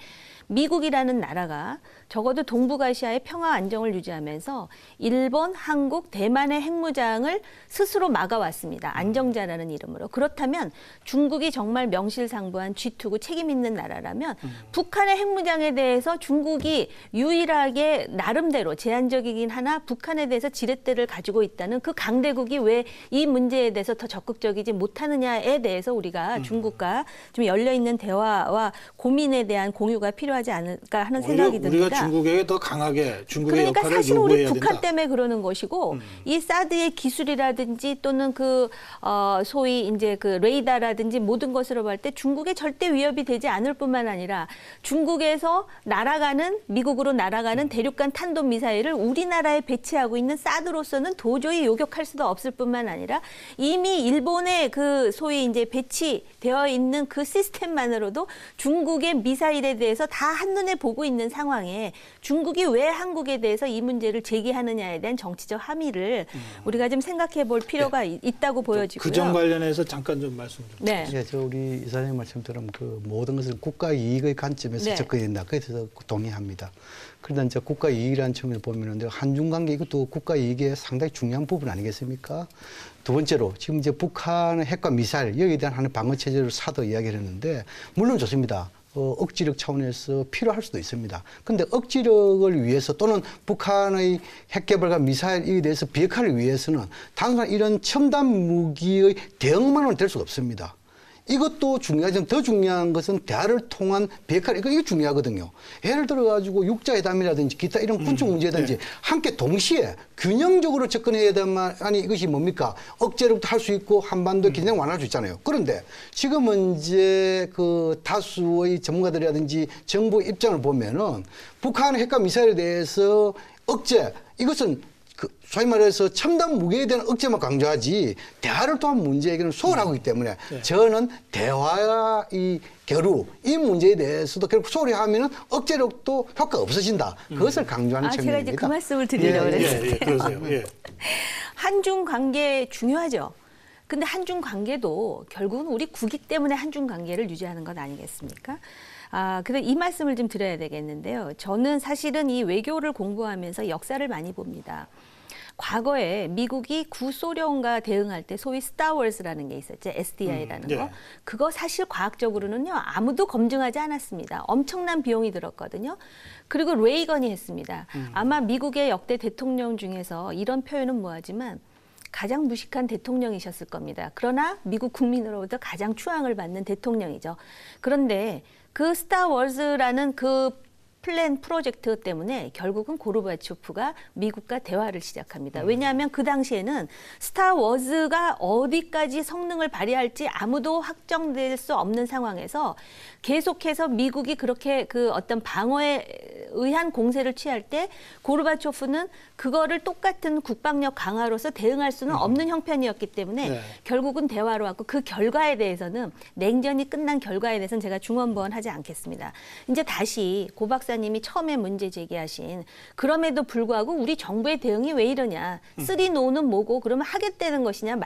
미국이라는 나라가 적어도 동북아시아의 평화 안정을 유지하면서 일본, 한국, 대만의 핵무장을 스스로 막아왔습니다. 안정자라는 이름으로. 그렇다면 중국이 정말 명실상부한 G2고 책임 있는 나라라면 북한의 핵무장에 대해서 중국이 유일하게 나름대로 제한적이긴 하나 북한에 대해서 지렛대를 가지고 있다는 그 강대국이 왜 이 문제에 대해서 더 적극적이지 못하느냐에 대해서 우리가 중국과 좀 열려있는 대화와 고민에 대한 공유가 필요하지 않을까 하는 생각이 듭니다. 우리가 중국에게 더 강하게 중국의 그러니까 역할을 사실 요구해야 우리 된다. 북한 때문에 그러는 것이고 이 사드의 기술이라든지 또는 그 소위 이제 그 레이더라든지 모든 것으로 볼 때 중국에 절대 위협이 되지 않을 뿐만 아니라 중국에서 날아가는 미국으로 날아가는 대륙간 탄도 미사일을 우리나라에 배치하고 있는 사드로서는 도저히 요격할 수도 없을 뿐만 아니라 이미 일본의 그 소위 이제 배치되어 있는 그 시스템만으로도 중국의 미사일에 대해서 다 한눈에 보고 있는 상황에 중국이 왜 한국에 대해서 이 문제를 제기하느냐에 대한 정치적 함의를 우리가 좀 생각해 볼 필요가 있다고 보여지고요. 그 점 관련해서 잠깐 좀 말씀 좀. 네. 예, 저 우리 이사님 말씀처럼 그 모든 것은 국가 이익의 관점에서 네. 접근해야 된다. 그래서 동의합니다. 그런데 이제 국가 이익이라는 측면을 보면은 한중 관계 이것도 국가 이익의 상당히 중요한 부분 아니겠습니까? 두 번째로 지금 이제 북한의 핵과 미사일 여기에 대한 하는 방어 체제를 사도 이야기를 했는데 물론 좋습니다. 억지력 차원에서 필요할 수도 있습니다. 그런데 억지력을 위해서 또는 북한의 핵개발과 미사일에 대해서 비핵화를 위해서는 단순한 이런 첨단 무기의 대응만으로는 될 수가 없습니다. 이것도 중요하지만 더 중요한 것은 대화를 통한 비핵화, 이게 중요하거든요. 예를 들어가지고 육자회담이라든지 기타 이런 군축 문제든지 함께 동시에 균형적으로 접근해야 되만이 이것이 뭡니까? 억제로부터 할 수 있고 한반도 긴장 완화할 수 있잖아요. 그런데 지금은 이제 그 다수의 전문가들이라든지 정부 입장을 보면은 북한의 핵과 미사일에 대해서 억제, 이것은 그 소위 말해서 첨단 무기에 대한 억제만 강조하지 대화를 통한 문제 해결은 소홀하고 있기 때문에 저는 대화와 이 교류 이 문제에 대해서도 결국 소홀히 하면은 억제력도 효과가 없어진다. 그것을 강조하는 측면입니다. 제가 이제 그 말씀을 드리려고 그랬어요. 예, 그러세요. 예. 한중 관계 중요하죠. 근데 한중 관계도 결국은 우리 국익 때문에 한중 관계를 유지하는 것 아니겠습니까? 그래서 이 말씀을 좀 드려야 되겠는데요. 저는 사실은 이 외교를 공부하면서 역사를 많이 봅니다. 과거에 미국이 구소련과 대응할 때 소위 스타워즈라는 게 있었죠. SDI라는 거. 그거 사실 과학적으로는요. 아무도 검증하지 않았습니다. 엄청난 비용이 들었거든요. 그리고 레이건이 했습니다. 아마 미국의 역대 대통령 중에서 이런 표현은 뭐하지만 가장 무식한 대통령이셨을 겁니다. 그러나 미국 국민으로부터 가장 추앙을 받는 대통령이죠. 그런데 그 스타워즈라는 그 플랜 프로젝트 때문에 결국은 고르바초프가 미국과 대화를 시작합니다. 왜냐하면 그 당시에는 스타워즈가 어디까지 성능을 발휘할지 아무도 확정될 수 없는 상황에서 계속해서 미국이 그렇게 그 어떤 방어에 의한 공세를 취할 때 고르바초프는 그거를 똑같은 국방력 강화로서 대응할 수는 없는 형편이었기 때문에 결국은 대화로 왔고 그 결과에 대해서는 냉전이 끝난 결과에 대해서는 제가 중언부언하지 않겠습니다. 이제 다시 고 박사님이 처음에 문제 제기하신 그럼에도 불구하고 우리 정부의 대응이 왜 이러냐. 쓰리노는 뭐고 그러면 하겠다는 것이냐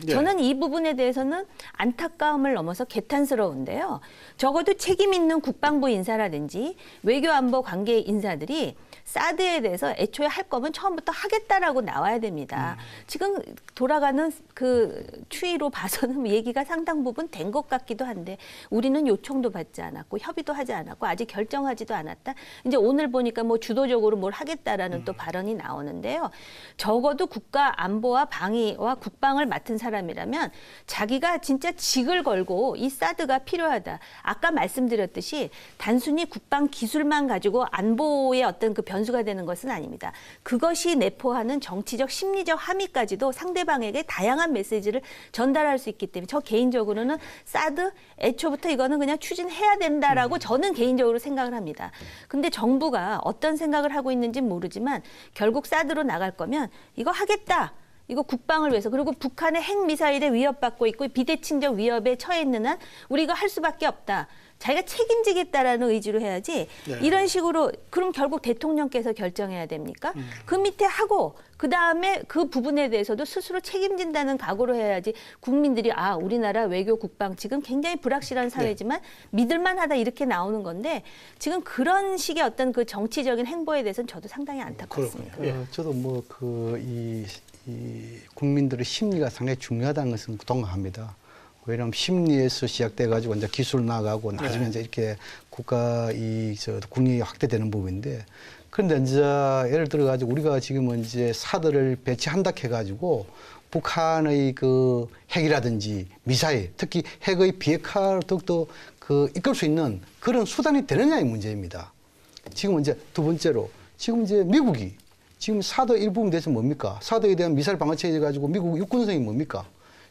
저는 이 부분에 대해서는 안타까움을 넘어서 개탄스러운데요. 적어도 책임 있는 국방부 인사라든지 외교안보 관계 인사들이 사드에 대해서 애초에 할 거면 처음부터 하겠다라고 나와야 됩니다. 지금 돌아가는 그 추이로 봐서는 얘기가 상당 부분 된 것 같기도 한데 우리는 요청도 받지 않았고 협의도 하지 않았고 아직 결정하지도 않았다. 이제 오늘 보니까 뭐 주도적으로 뭘 하겠다라는 또 발언이 나오는데요. 적어도 국가 안보와 방위와 국방을 맡은 사람이라면 자기가 진짜 직을 걸고 이 사드가 필요하다. 아까 말씀드렸듯이 단순히 국방 기술만 가지고 안보의 어떤 그 변수가 되는 것은 아닙니다. 그것이 내포하는 정치적 심리적 함의까지도 상대방에게 다양한 메시지를 전달할 수 있기 때문에 저 개인적으로는 사드 애초부터 이거는 그냥 추진해야 된다라고 저는 개인적으로 생각을 합니다. 근데 정부가 어떤 생각을 하고 있는지 모르지만 결국 사드로 나갈 거면 이거 하겠다. 이거 국방을 위해서 그리고 북한의 핵미사일에 위협받고 있고 비대칭적 위협에 처해 있는 한 우리가 할 수밖에 없다. 자기가 책임지겠다라는 의지로 해야지 네. 이런 식으로 그럼 결국 대통령께서 결정해야 됩니까? 그 밑에 하고 그다음에 그 부분에 대해서도 스스로 책임진다는 각오로 해야지 국민들이 아 우리나라 외교 국방 지금 굉장히 불확실한 사회지만 믿을만하다 이렇게 나오는 건데 지금 그런 식의 어떤 그 정치적인 행보에 대해서는 저도 상당히 안타깝습니다. 그렇군요. 저도 뭐 이 국민들의 심리가 상당히 중요하다는 것은 동감합니다. 왜냐하면 심리에서 시작돼 가지고 이제 기술 나가고 나중에 이제 이렇게 국가 국력이 확대되는 부분인데 그런데 이제 예를 들어 가지고 우리가 지금 이제 사드를 배치한다 해 가지고 북한의 그 핵이라든지 미사일 특히 핵의 비핵화를 더욱더 그 이끌 수 있는 그런 수단이 되느냐의 문제입니다. 지금 이제 두 번째로 지금 이제 미국이 지금 사드 일부분 대해서 뭡니까? 사드에 대한 미사일 방어 체제 가지고 미국 육군성이 뭡니까?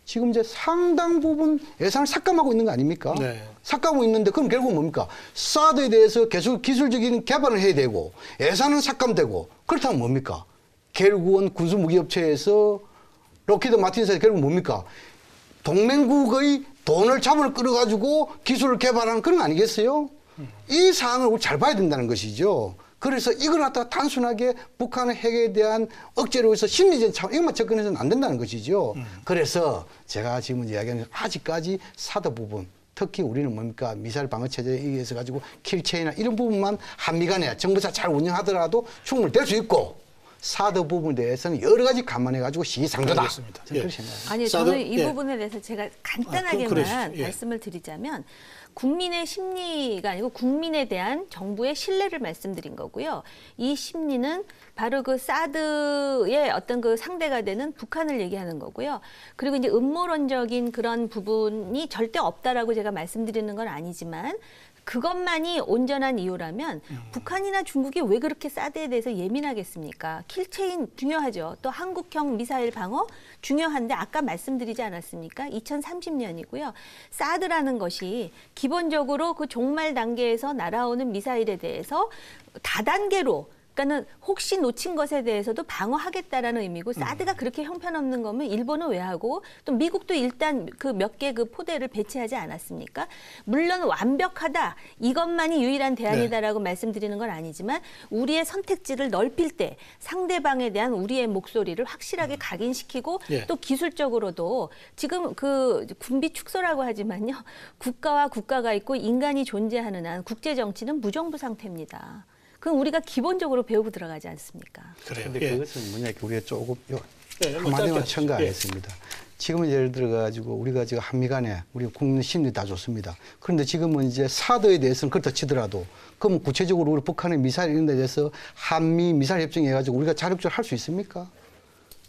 지금 이제 상당 부분 예산을 삭감하고 있는 거 아닙니까? 네. 삭감하고 있는데 그럼 결국 뭡니까? 사드에 대해서 계속 기술적인 개발을 해야 되고 예산은 삭감되고 그렇다면 뭡니까? 결국은 군수무기업체에서 록히드 마틴에서 결국 뭡니까? 동맹국의 돈을 자본을 끌어가지고 기술을 개발하는 그런 거 아니겠어요? 이 사항을 우리 잘 봐야 된다는 것이죠. 그래서 이걸 갖다가 단순하게 북한의 핵에 대한 억제로 해서 심리전 차원 이것만 접근해서는 안 된다는 것이죠. 그래서 제가 지금 이야기하는 아직까지 사드 부분 특히 우리는 뭡니까 미사일 방어 체제에 의해서 가지고 킬체이나 이런 부분만 한미 간에 정부사 잘 운영하더라도 충분히 될 수 있고 사드 부분에 대해서는 여러 가지 감안해 가지고 시기상조다. 알겠습니다. 저는 그렇게 생각합니다. 아니요, 사드- 저는 이 예. 부분에 대해서 제가 그럼 간단하게만 그러시죠. 예. 말씀을 드리자면 국민의 심리가 아니고 국민에 대한 정부의 신뢰를 말씀드린 거고요. 이 심리는 바로 그 사드의 어떤 그 상대가 되는 북한을 얘기하는 거고요. 그리고 이제 음모론적인 그런 부분이 절대 없다라고 제가 말씀드리는 건 아니지만 그것만이 온전한 이유라면 북한이나 중국이 왜 그렇게 사드에 대해서 예민하겠습니까? 킬체인 중요하죠. 또 한국형 미사일 방어 중요한데 아까 말씀드리지 않았습니까? 2030년이고요. 사드라는 것이 기본적으로 그 종말 단계에서 날아오는 미사일에 대해서 다단계로 그러니까는 혹시 놓친 것에 대해서도 방어하겠다라는 의미고 사드가 그렇게 형편없는 거면 일본은 왜 하고 또 미국도 일단 그 몇 개 그 포대를 배치하지 않았습니까? 물론 완벽하다 이것만이 유일한 대안이다라고 말씀드리는 건 아니지만 우리의 선택지를 넓힐 때 상대방에 대한 우리의 목소리를 확실하게 각인시키고 예. 또 기술적으로도 지금 그 군비 축소라고 하지만요 국가와 국가가 있고 인간이 존재하는 한 국제 정치는 무정부 상태입니다. 그럼 우리가 기본적으로 배우고 들어가지 않습니까? 그래요. 근데 예. 그것은 뭐냐 우리가 조금 예, 뭐 한마디만 짧게 하시죠. 첨가하겠습니다. 지금은 예를 들어 가지고 우리가 지금 한미 간에 우리 국민 심리 다 좋습니다. 그런데 지금은 이제 사드에 대해서는 그렇다 치더라도 그럼 구체적으로 우리 북한의 미사일 이런 데 대해서 한미 미사일 협정해 가지고 우리가 자력적으로 할 수 있습니까?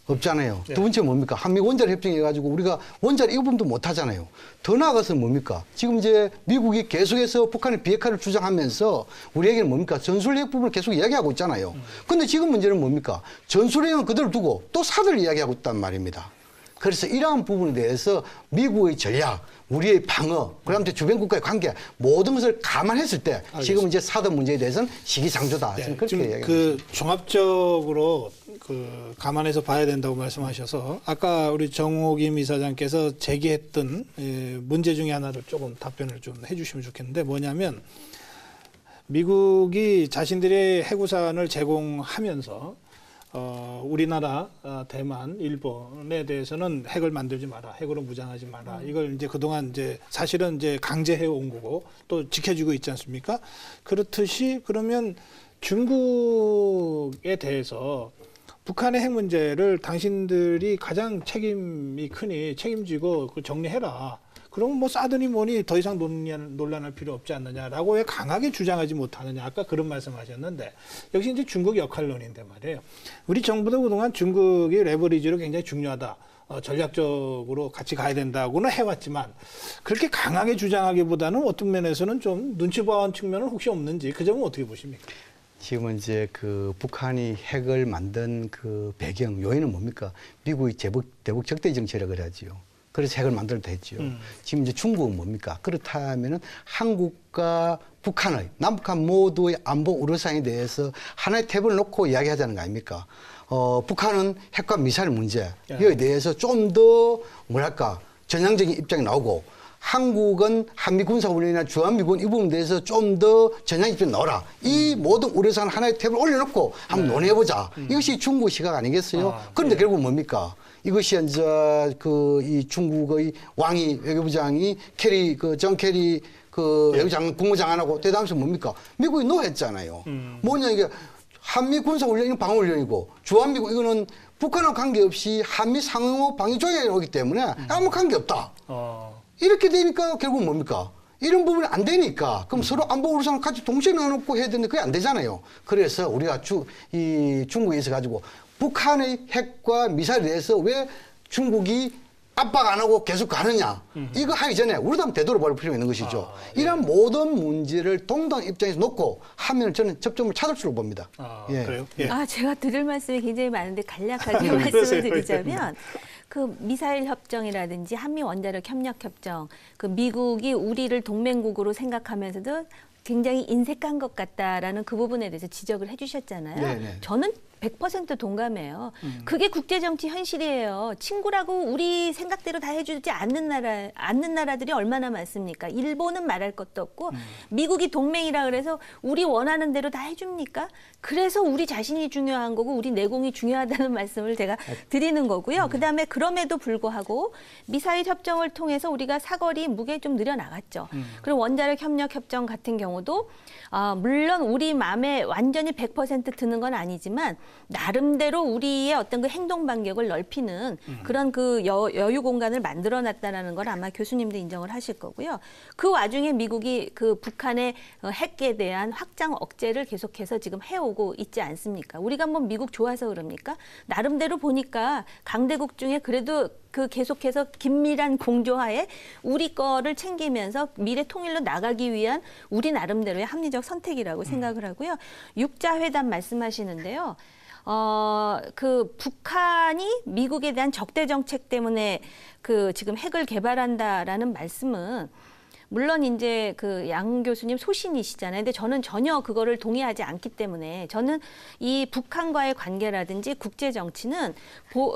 없잖아요. 예. 두 번째 뭡니까? 한미 원자력 협정해 가지고 우리가 원자력 이 부분도 못 하잖아요. 더 나아가서 뭡니까? 지금 이제 미국이 계속해서 북한의 비핵화를 주장하면서 우리에게는 뭡니까? 전술핵 부분을 계속 이야기하고 있잖아요. 근데 지금 문제는 뭡니까? 전술핵은 그대로 두고 또 사드를 이야기하고 있단 말입니다. 그래서 이러한 부분에 대해서 미국의 전략, 우리의 방어, 그다음에 주변 국가의 관계 모든 것을 감안했을 때 지금 이제 사드 문제에 대해서는 시기상조다. 저는 그렇게 지금 이야기합니다. 그 종합적으로 그 감안해서 봐야 된다고 말씀하셔서 아까 우리 정호김 이사장께서 제기했던 문제 중에 하나를 조금 답변을 좀 해주시면 좋겠는데 뭐냐면 미국이 자신들의 해구산을 제공하면서 우리나라, 대만, 일본에 대해서는 핵을 만들지 마라, 핵으로 무장하지 마라. 이걸 이제 그동안 이제 사실은 이제 강제해 온 거고 또 지켜주고 있지 않습니까? 그렇듯이 그러면 중국에 대해서 북한의 핵 문제를 당신들이 가장 책임이 크니 책임지고 그 정리해라. 그럼 뭐 싸드니 뭐니 더 이상 논란할 필요 없지 않느냐라고 왜 강하게 주장하지 못하느냐. 아까 그런 말씀하셨는데 역시 이제 중국 역할론인데 말이에요. 우리 정부도 그동안 중국이 레버리지로 굉장히 중요하다. 전략적으로 같이 가야 된다고는 해왔지만 그렇게 강하게 주장하기보다는 어떤 면에서는 좀 눈치 봐온 측면은 혹시 없는지 그 점은 어떻게 보십니까? 지금은 이제 그 북한이 핵을 만든 그 배경 요인은 뭡니까? 미국이 대북 적대 정책이라 그래야지요. 그래서 핵을 만들어도 했죠. 지금 이제 중국은 뭡니까? 그렇다면은 한국과 북한의 남북한 모두의 안보 우려사항에 대해서 하나의 탭을 놓고 이야기하자는 거 아닙니까? 북한은 핵과 미사일 문제 이에 대해서 좀 더 뭐랄까 전향적인 입장이 나오고 한국은 한미 군사훈련이나 주한미군 이 부분에 대해서 좀 더 전향 입장이 나오라. 이 모든 우려사항 하나의 탭을 올려놓고 한번 논해보자. 이것이 중국 시각 아니겠어요? 그런데 결국 뭡니까? 이것이 이제 이 중국의 왕이 외교부장이 존 캐리 외교장 국무장관하고 대담에서 뭡니까? 미국이 노했잖아요. 뭐냐 이게 한미 군사훈련이 방어훈련이고 주한미군 이거는 북한과 관계없이 한미 상호 방위 조약이 오기 때문에 아무 관계 없다. 이렇게 되니까 결국 뭡니까? 이런 부분이 안 되니까 그럼 서로 안보 우려사항을 같이 동시에 나눠놓고 해야 되는데 그게 안 되잖아요. 그래서 우리가 중국에 있어 가지고 북한의 핵과 미사일에 대해서 왜 중국이 압박 안 하고 계속 가느냐. 이거 하기 전에 우리도 한번 되돌아볼 필요가 있는 것이죠. 이런 모든 문제를 동당 입장에서 놓고 하면 저는 접점을 찾을 수로 봅니다. 그래요? 예. 제가 드릴 말씀이 굉장히 많은데 간략하게 말씀을 그러세요. 드리자면 그 미사일 협정이라든지 한미 원자력 협력 협정, 그 미국이 우리를 동맹국으로 생각하면서도 굉장히 인색한 것 같다라는 그 부분에 대해서 지적을 해주셨잖아요. 네네. 저는 100% 동감해요. 그게 국제정치 현실이에요. 친구라고 우리 생각대로 다 해주지 않는 나라들이 얼마나 많습니까? 일본은 말할 것도 없고 미국이 동맹이라 그래서 우리 원하는 대로 다 해줍니까? 그래서 우리 자신이 중요한 거고 우리 내공이 중요하다는 말씀을 제가 드리는 거고요. 그다음에 그럼에도 불구하고 미사일 협정을 통해서 우리가 사거리 무게 좀 늘려나갔죠. 그리고 원자력 협력 협정 같은 경우도 물론 우리 마음에 완전히 100% 드는 건 아니지만 나름대로 우리의 어떤 그 행동 반경을 넓히는 그런 그 여유 공간을 만들어놨다라는 걸 아마 교수님도 인정을 하실 거고요. 그 와중에 미국이 그 북한의 핵에 대한 확장 억제를 계속해서 지금 해오고 있지 않습니까? 우리가 뭐 미국 좋아서 그럽니까? 나름대로 보니까 강대국 중에 그래도 그 계속해서 긴밀한 공조하에 우리 거를 챙기면서 미래 통일로 나가기 위한 우리 나름대로의 합리적 선택이라고 생각을 하고요. 육자 회담 말씀하시는데요. 그 북한이 미국에 대한 적대 정책 때문에 그 지금 핵을 개발한다라는 말씀은 물론 이제 그 양 교수님 소신이시잖아요. 근데 저는 전혀 그거를 동의하지 않기 때문에 저는 이 북한과의 관계라든지 국제 정치는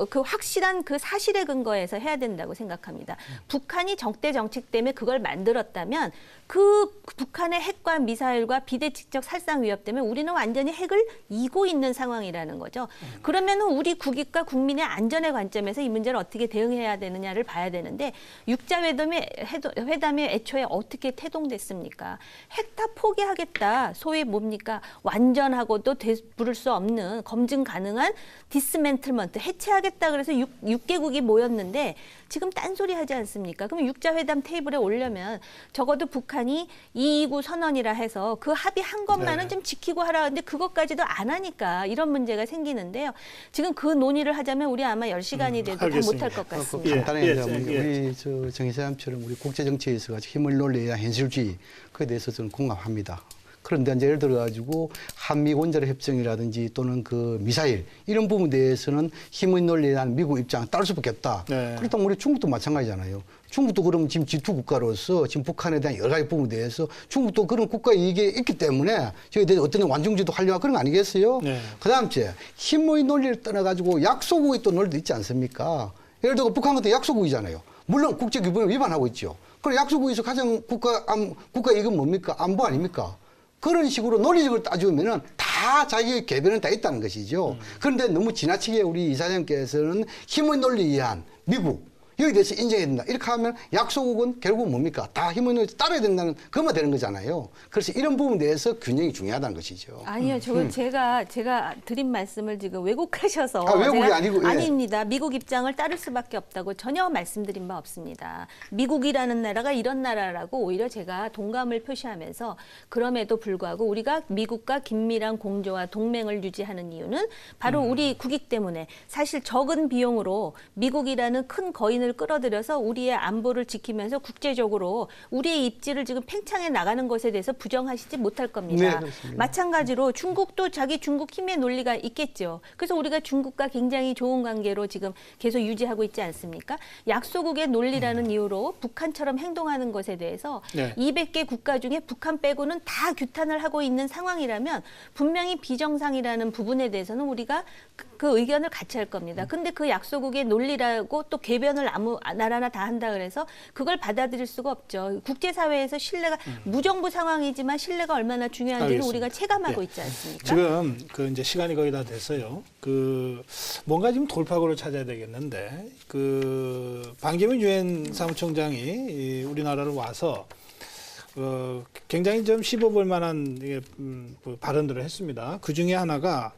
그 확실한 그 사실에 근거해서 해야 된다고 생각합니다. 북한이 적대 정책 때문에 그걸 만들었다면 그 북한의 핵과 미사일과 비대칭적 살상 위협 때문에 우리는 완전히 핵을 이고 있는 상황이라는 거죠. 그러면은 우리 국익과 국민의 안전의 관점에서 이 문제를 어떻게 대응해야 되느냐를 봐야 되는데 육자 회담에 애초에 어떻게 태동됐습니까? 핵 다 포기하겠다. 소위 뭡니까? 완전하고도 되부를 수 없는 검증 가능한 디스맨틀먼트 해체하겠다. 그래서 6개국이 모였는데 지금 딴소리 하지 않습니까? 그럼 육자 회담 테이블에 오려면 적어도 북한이 229 선언이라 해서 그 합의한 것만은 좀 지키고 하라. 근데 그것까지도 안 하니까 이런 문제가 생기는데요. 지금 그 논의를 하자면 우리 아마 10시간이 돼도 다 못할 것 같습니다. 간단하게 우리 정 이사님처럼 우리 국제 정치에 있어 가지고 힘을 논리와 현실주의 그에 대해서 저는 공감합니다. 그런데 이제 예를 들어 가지고 한미 원자력 협정이라든지 또는 그 미사일 이런 부분에 대해서는 힘의 논리라는 미국 입장을 따를 수밖에 없다. 그렇다면 우리 중국도 마찬가지잖아요. 중국도 그러면 지금 G2 국가로서 지금 북한에 대한 여러 가지 부분에 대해서 중국도 그런 국가 이익이 있기 때문에 저희에 대해서 어떤 완중지도 하려고 그런 거 아니겠어요? 그다음 째 힘의 논리를 떠나 가지고 약소국의 또 논리도 있지 않습니까? 예를 들어 북한 같은 약소국이잖아요. 물론 국제규범을 위반하고 있죠. 그럼 약소국에서 가장 국가 이익은 뭡니까? 안보 아닙니까? 그런 식으로 논리적으로 따지면은 다 자기의 개변은 다 있다는 것이죠. 그런데 너무 지나치게 우리 이사장님께서는 힘의 논리에 의한 미국, 여기에 대해서 인정해야 된다. 이렇게 하면 약소국은 결국 뭡니까? 다 힘을 따라야 된다는 그것만 되는 거잖아요. 그래서 이런 부분에 대해서 균형이 중요하다는 것이죠. 아니요, 저건 제가 드린 말씀을 지금 왜곡하셔서 왜곡이 제가 아니고, 예. 아닙니다. 미국 입장을 따를 수밖에 없다고 전혀 말씀드린 바 없습니다. 미국이라는 나라가 이런 나라라고 오히려 제가 동감을 표시하면서 그럼에도 불구하고 우리가 미국과 긴밀한 공조와 동맹을 유지하는 이유는 바로 우리 국익 때문에 사실 적은 비용으로 미국이라는 큰 거인을 끌어들여서 우리의 안보를 지키면서 국제적으로 우리의 입지를 지금 팽창해 나가는 것에 대해서 부정하시지 못할 겁니다. 네, 그렇습니다. 마찬가지로 중국도 자기 중국 힘의 논리가 있겠죠. 그래서 우리가 중국과 굉장히 좋은 관계로 지금 계속 유지하고 있지 않습니까? 약소국의 논리라는 이유로 북한처럼 행동하는 것에 대해서 네. 200개 국가 중에 북한 빼고는 다 규탄을 하고 있는 상황이라면 분명히 비정상이라는 부분에 대해서는 우리가 그 의견을 같이 할 겁니다. 근데 그 약소국의 논리라고 또 궤변을 아무 나라나 다 한다 그래서 그걸 받아들일 수가 없죠. 국제사회에서 신뢰가 무정부 상황이지만 신뢰가 얼마나 중요한지는 알겠습니다. 우리가 체감하고 네. 있지 않습니까? 지금 그 이제 시간이 거의 다 됐어요. 그 뭔가 지금 돌파구를 찾아야 되겠는데 그 반기문 유엔 사무총장이 이 우리나라를 와서 굉장히 좀 씹어볼 만한 그 발언들을 했습니다. 그 중에 하나가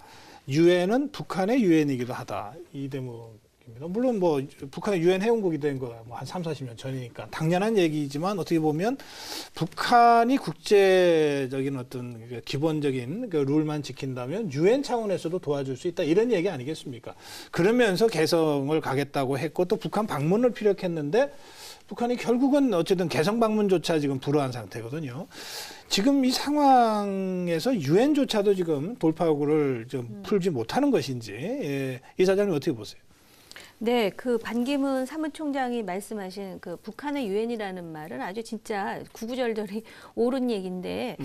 유엔은 북한의 유엔이기도 하다. 이 대목입니다. 물론 뭐 북한의 유엔 회원국이 된 거 뭐 한 3, 40년 전이니까 당연한 얘기지만 어떻게 보면 북한이 국제적인 어떤 기본적인 그 룰만 지킨다면 유엔 차원에서도 도와줄 수 있다. 이런 얘기 아니겠습니까? 그러면서 개성을 가겠다고 했고 또 북한 방문을 피력했는데 북한이 결국은 어쨌든 개성 방문조차 지금 불허한 상태거든요. 지금 이 상황에서 유엔조차도 지금 돌파구를 좀 풀지 못하는 것인지 이 사장님 어떻게 보세요? 네, 그 반기문 사무총장이 말씀하신 그 북한의 유엔이라는 말은 아주 진짜 구구절절히 옳은 얘기인데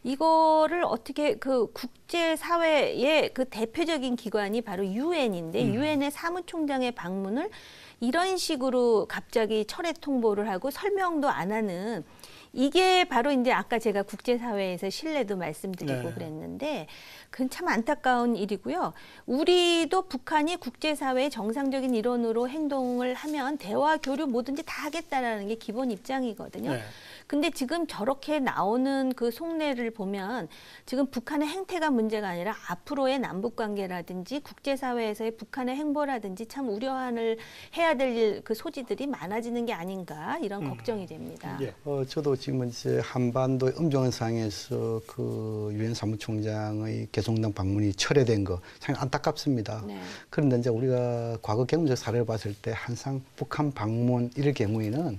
이거를 어떻게 그 국제사회의 그 대표적인 기관이 바로 유엔인데 유엔의 사무총장의 방문을 이런 식으로 갑자기 철회 통보를 하고 설명도 안 하는 이게 바로 이제 아까 제가 국제사회에서 신뢰도 말씀드리고 네. 그랬는데 그건 참 안타까운 일이고요. 우리도 북한이 국제사회의 정상적인 일원으로 행동을 하면 대화, 교류 뭐든지 다 하겠다라는 게 기본 입장이거든요. 네. 근데 지금 저렇게 나오는 그 속내를 보면 지금 북한의 행태가 문제가 아니라 앞으로의 남북 관계라든지 국제사회에서의 북한의 행보라든지 참 우려를 해야 될 그 소지들이 많아지는 게 아닌가 이런 걱정이 됩니다. 예. 저도 지금 이제 한반도 음정원상에서 그 유엔 사무총장의 개성당 방문이 철회된 거 상당히 안타깝습니다. 네. 그런데 이제 우리가 과거 경험적 사례를 봤을 때 항상 북한 방문 이럴 경우에는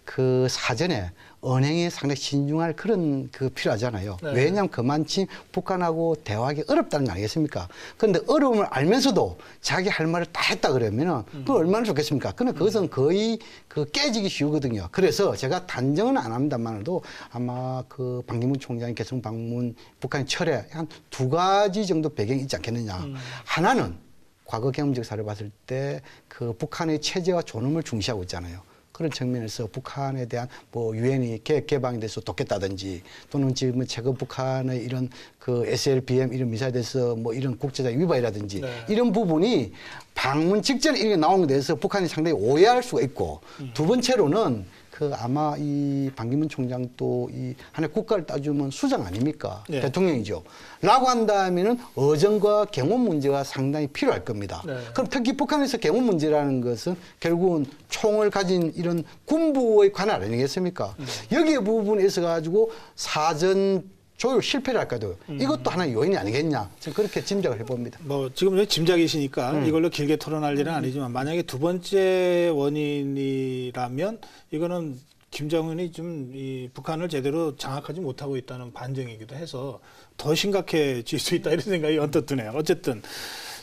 그 사전에 언행에 상당히 신중할 그런 그 필요하잖아요. 네. 왜냐하면 그만큼 북한하고 대화하기 어렵다는 거 아니겠습니까? 그런데 어려움을 알면서도 자기 할 말을 다 했다 그러면은 그 얼마나 좋겠습니까? 근데 그것은 거의 그 깨지기 쉬우거든요. 그래서 제가 단정은 안 합니다만도 아마 그 반기문 총장의 개성 방문 북한의 철회 한 두 가지 정도 배경이 있지 않겠느냐. 하나는 과거 경험적 사례를 봤을 때 그 북한의 체제와 존엄을 중시하고 있잖아요. 그런 측면에서 북한에 대한 뭐 유엔이 계획 개방에 대해서 돕겠다든지 또는 지금 최근 북한의 이런 그 SLBM 이런 미사일에 대해서 뭐 이런 국제적 위반이라든지 네. 이런 부분이 방문 직전에 이렇게 나온 것에 대해서 북한이 상당히 오해할 수가 있고 두 번째로는 그 아마 이 반기문 총장도 이 하나의 국가를 따지면 수장 아닙니까? 네. 대통령이죠. 라고 한다면은 어정과 경호 문제가 상당히 필요할 겁니다. 네. 그럼 특히 북한에서 경호 문제라는 것은 결국은 총을 가진 이런 군부의 관할 아니겠습니까? 여기에 부분에 있어 가지고 사전 조율 실패를 할까도 이것도 하나의 요인이 아니겠냐. 저는 그렇게 짐작을 해봅니다. 뭐 지금 짐작이시니까 이걸로 길게 토론할 일은 아니지만 만약에 두 번째 원인이라면 이거는 김정은이 좀 이 북한을 제대로 장악하지 못하고 있다는 반증이기도 해서 더 심각해질 수 있다 이런 생각이 언뜻 드네요. 어쨌든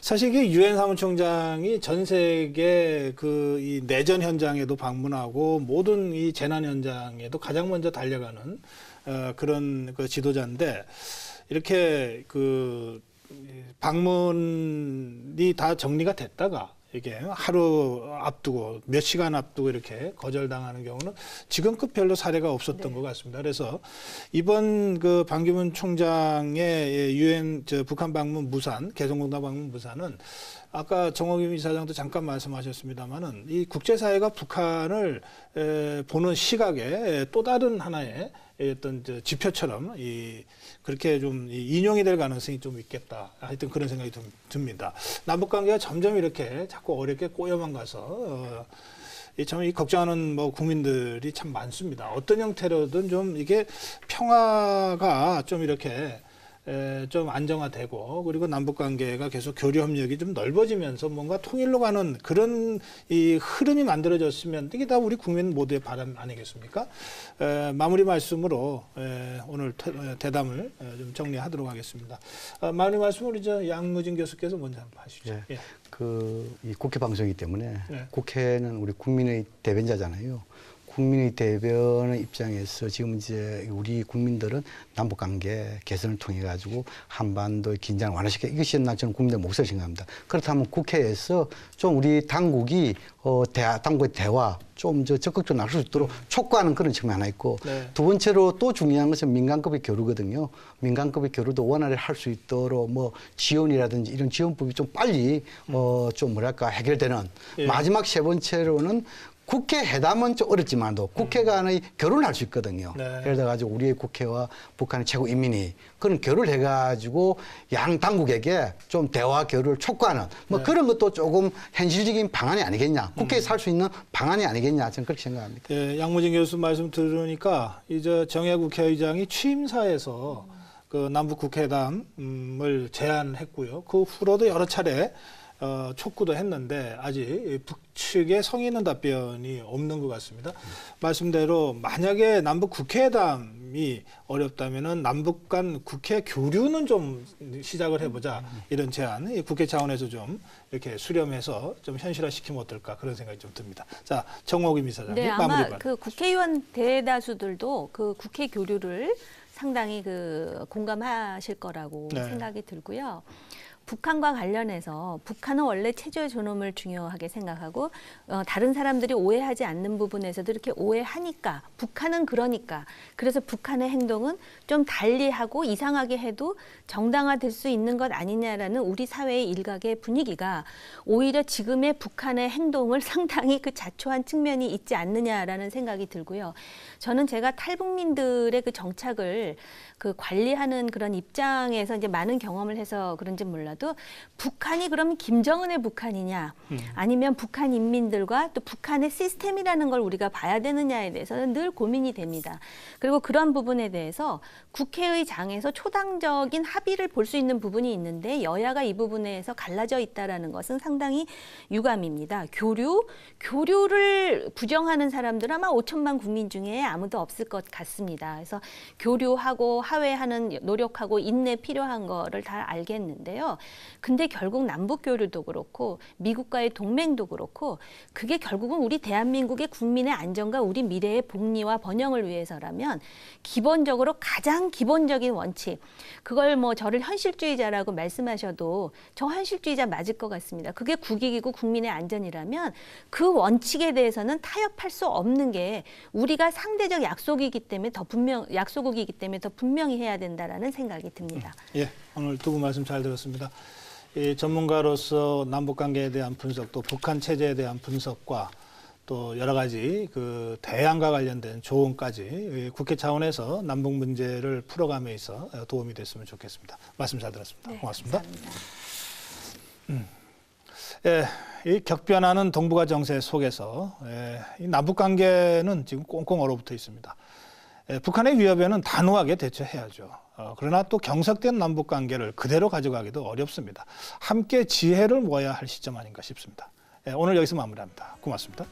사실 이게 유엔 사무총장이 전 세계 그 이 내전 현장에도 방문하고 모든 이 재난 현장에도 가장 먼저 달려가는 그런 그 지도자인데 이렇게 그 방문이 다 정리가 됐다가 이게 하루 앞두고 몇 시간 앞두고 이렇게 거절당하는 경우는 지금껏 별로 사례가 없었던 것 같습니다. 그래서 이번 그 반기문 총장의 유엔 북한 방문 무산, 개성공단 방문 무산은 아까 정호김 이사장도 잠깐 말씀하셨습니다마는 이 국제사회가 북한을 보는 시각에 또 다른 하나의 어떤 지표처럼 그렇게 좀 인용이 될 가능성이 좀 있겠다. 하여튼 그런 생각이 좀 듭니다. 남북 관계가 점점 이렇게 자꾸 어렵게 꼬여만 가서 참 이 걱정하는 뭐 국민들이 참 많습니다. 어떤 형태로든 좀 이게 평화가 좀 이렇게 좀 안정화되고 그리고 남북 관계가 계속 교류 협력이 좀 넓어지면서 뭔가 통일로 가는 그런 이 흐름이 만들어졌으면 이게 다 우리 국민 모두의 바람 아니겠습니까? 마무리 말씀으로 오늘 대담을 좀 정리하도록 하겠습니다. 마무리 말씀 우리 양무진 교수께서 먼저 한번 하시죠. 네. 예. 이 국회 방송이기 때문에 네. 국회는 우리 국민의 대변자잖아요. 국민의 대변의 입장에서 지금 이제 우리 국민들은 남북 관계 개선을 통해 가지고 한반도의 긴장을 완화시켜 이것이 저는 국민들 목소리 생각합니다. 그렇다면 국회에서 좀 우리 당국이 당국의 대화 좀 적극적으로 나설 수 있도록 촉구하는 그런 측면이 하나 있고 네. 두 번째로 또 중요한 것은 민간급의 교류거든요. 민간급의 교류도 원활히 할 수 있도록 뭐 지원이라든지 이런 지원법이 좀 빨리 좀 뭐랄까 해결되는 예. 마지막 세 번째로는 국회 회담은 좀 어렵지만도 국회 간의 교류를 할 수 있거든요. 네. 예를 들어가지고 우리의 국회와 북한의 최고 인민이 그런 교류를 해가지고 양 당국에게 좀 대화 교류를 촉구하는 뭐 네. 그런 것도 조금 현실적인 방안이 아니겠냐. 국회에서 할 수 있는 방안이 아니겠냐. 저는 그렇게 생각합니다. 예, 양무진 교수 말씀 들으니까 이제 정해 국회의장이 취임사에서 그 남북 국회담을 제안했고요. 그 후로도 여러 차례 촉구도 했는데 아직 북측의 성의 있는 답변이 없는 것 같습니다. 말씀대로 만약에 남북 국회담이 어렵다면은 남북 간 국회 교류는 좀 시작을 해보자 이런 제안, 국회 차원에서 좀 이렇게 수렴해서 좀 현실화시키면 어떨까 그런 생각이 좀 듭니다. 자, 정호김 이사장님 네, 마무리 아마 발언. 그 국회의원 대다수들도 그 국회 교류를 상당히 공감하실 거라고 네. 생각이 들고요. 북한과 관련해서 북한은 원래 체제 존엄을 중요하게 생각하고 다른 사람들이 오해하지 않는 부분에서도 이렇게 오해하니까 북한은 그러니까 그래서 북한의 행동은 좀 달리하고 이상하게 해도 정당화될 수 있는 것 아니냐라는 우리 사회의 일각의 분위기가 오히려 지금의 북한의 행동을 상당히 자초한 측면이 있지 않느냐라는 생각이 들고요. 저는 제가 탈북민들의 정착을 관리하는 그런 입장에서 이제 많은 경험을 해서 그런지 몰라도 북한이 그러면 김정은의 북한이냐 아니면 북한 인민들과 또 북한의 시스템이라는 걸 우리가 봐야 되느냐에 대해서는 늘 고민이 됩니다. 그리고 그런 부분에 대해서 국회의 장에서 초당적인 합의를 볼 수 있는 부분이 있는데 여야가 이 부분에서 갈라져 있다라는 것은 상당히 유감입니다. 교류를 부정하는 사람들 아마 5천만 국민 중에 아무도 없을 것 같습니다. 그래서 교류하고 화해하는 노력하고 인내 필요한 거를 다 알겠는데요. 근데 결국 남북 교류도 그렇고 미국과의 동맹도 그렇고 그게 결국은 우리 대한민국의 국민의 안전과 우리 미래의 복리와 번영을 위해서라면 기본적으로 가장 기본적인 원칙 그걸 뭐 저를 현실주의자라고 말씀하셔도 저 현실주의자 맞을 것 같습니다. 그게 국익이고 국민의 안전이라면 그 원칙에 대해서는 타협할 수 없는 게 우리가 상대적 약속이기 때문에 약소국이기 때문에 더 분명히 해야 된다라는 생각이 듭니다. 예, 오늘 두 분 말씀 잘 들었습니다. 이 전문가로서 남북 관계에 대한 분석, 또 북한 체제에 대한 분석과 또 여러 가지 그 대안과 관련된 조언까지 국회 차원에서 남북 문제를 풀어감에 있어 도움이 됐으면 좋겠습니다. 말씀 잘 들었습니다. 네, 고맙습니다. 감사합니다. 예, 이 격변하는 동북아 정세 속에서 이 남북 관계는 지금 꽁꽁 얼어붙어 있습니다. 북한의 위협에는 단호하게 대처해야죠. 그러나 또 경색된 남북 관계를 그대로 가져가기도 어렵습니다. 함께 지혜를 모아야 할 시점 아닌가 싶습니다. 오늘 여기서 마무리합니다. 고맙습니다.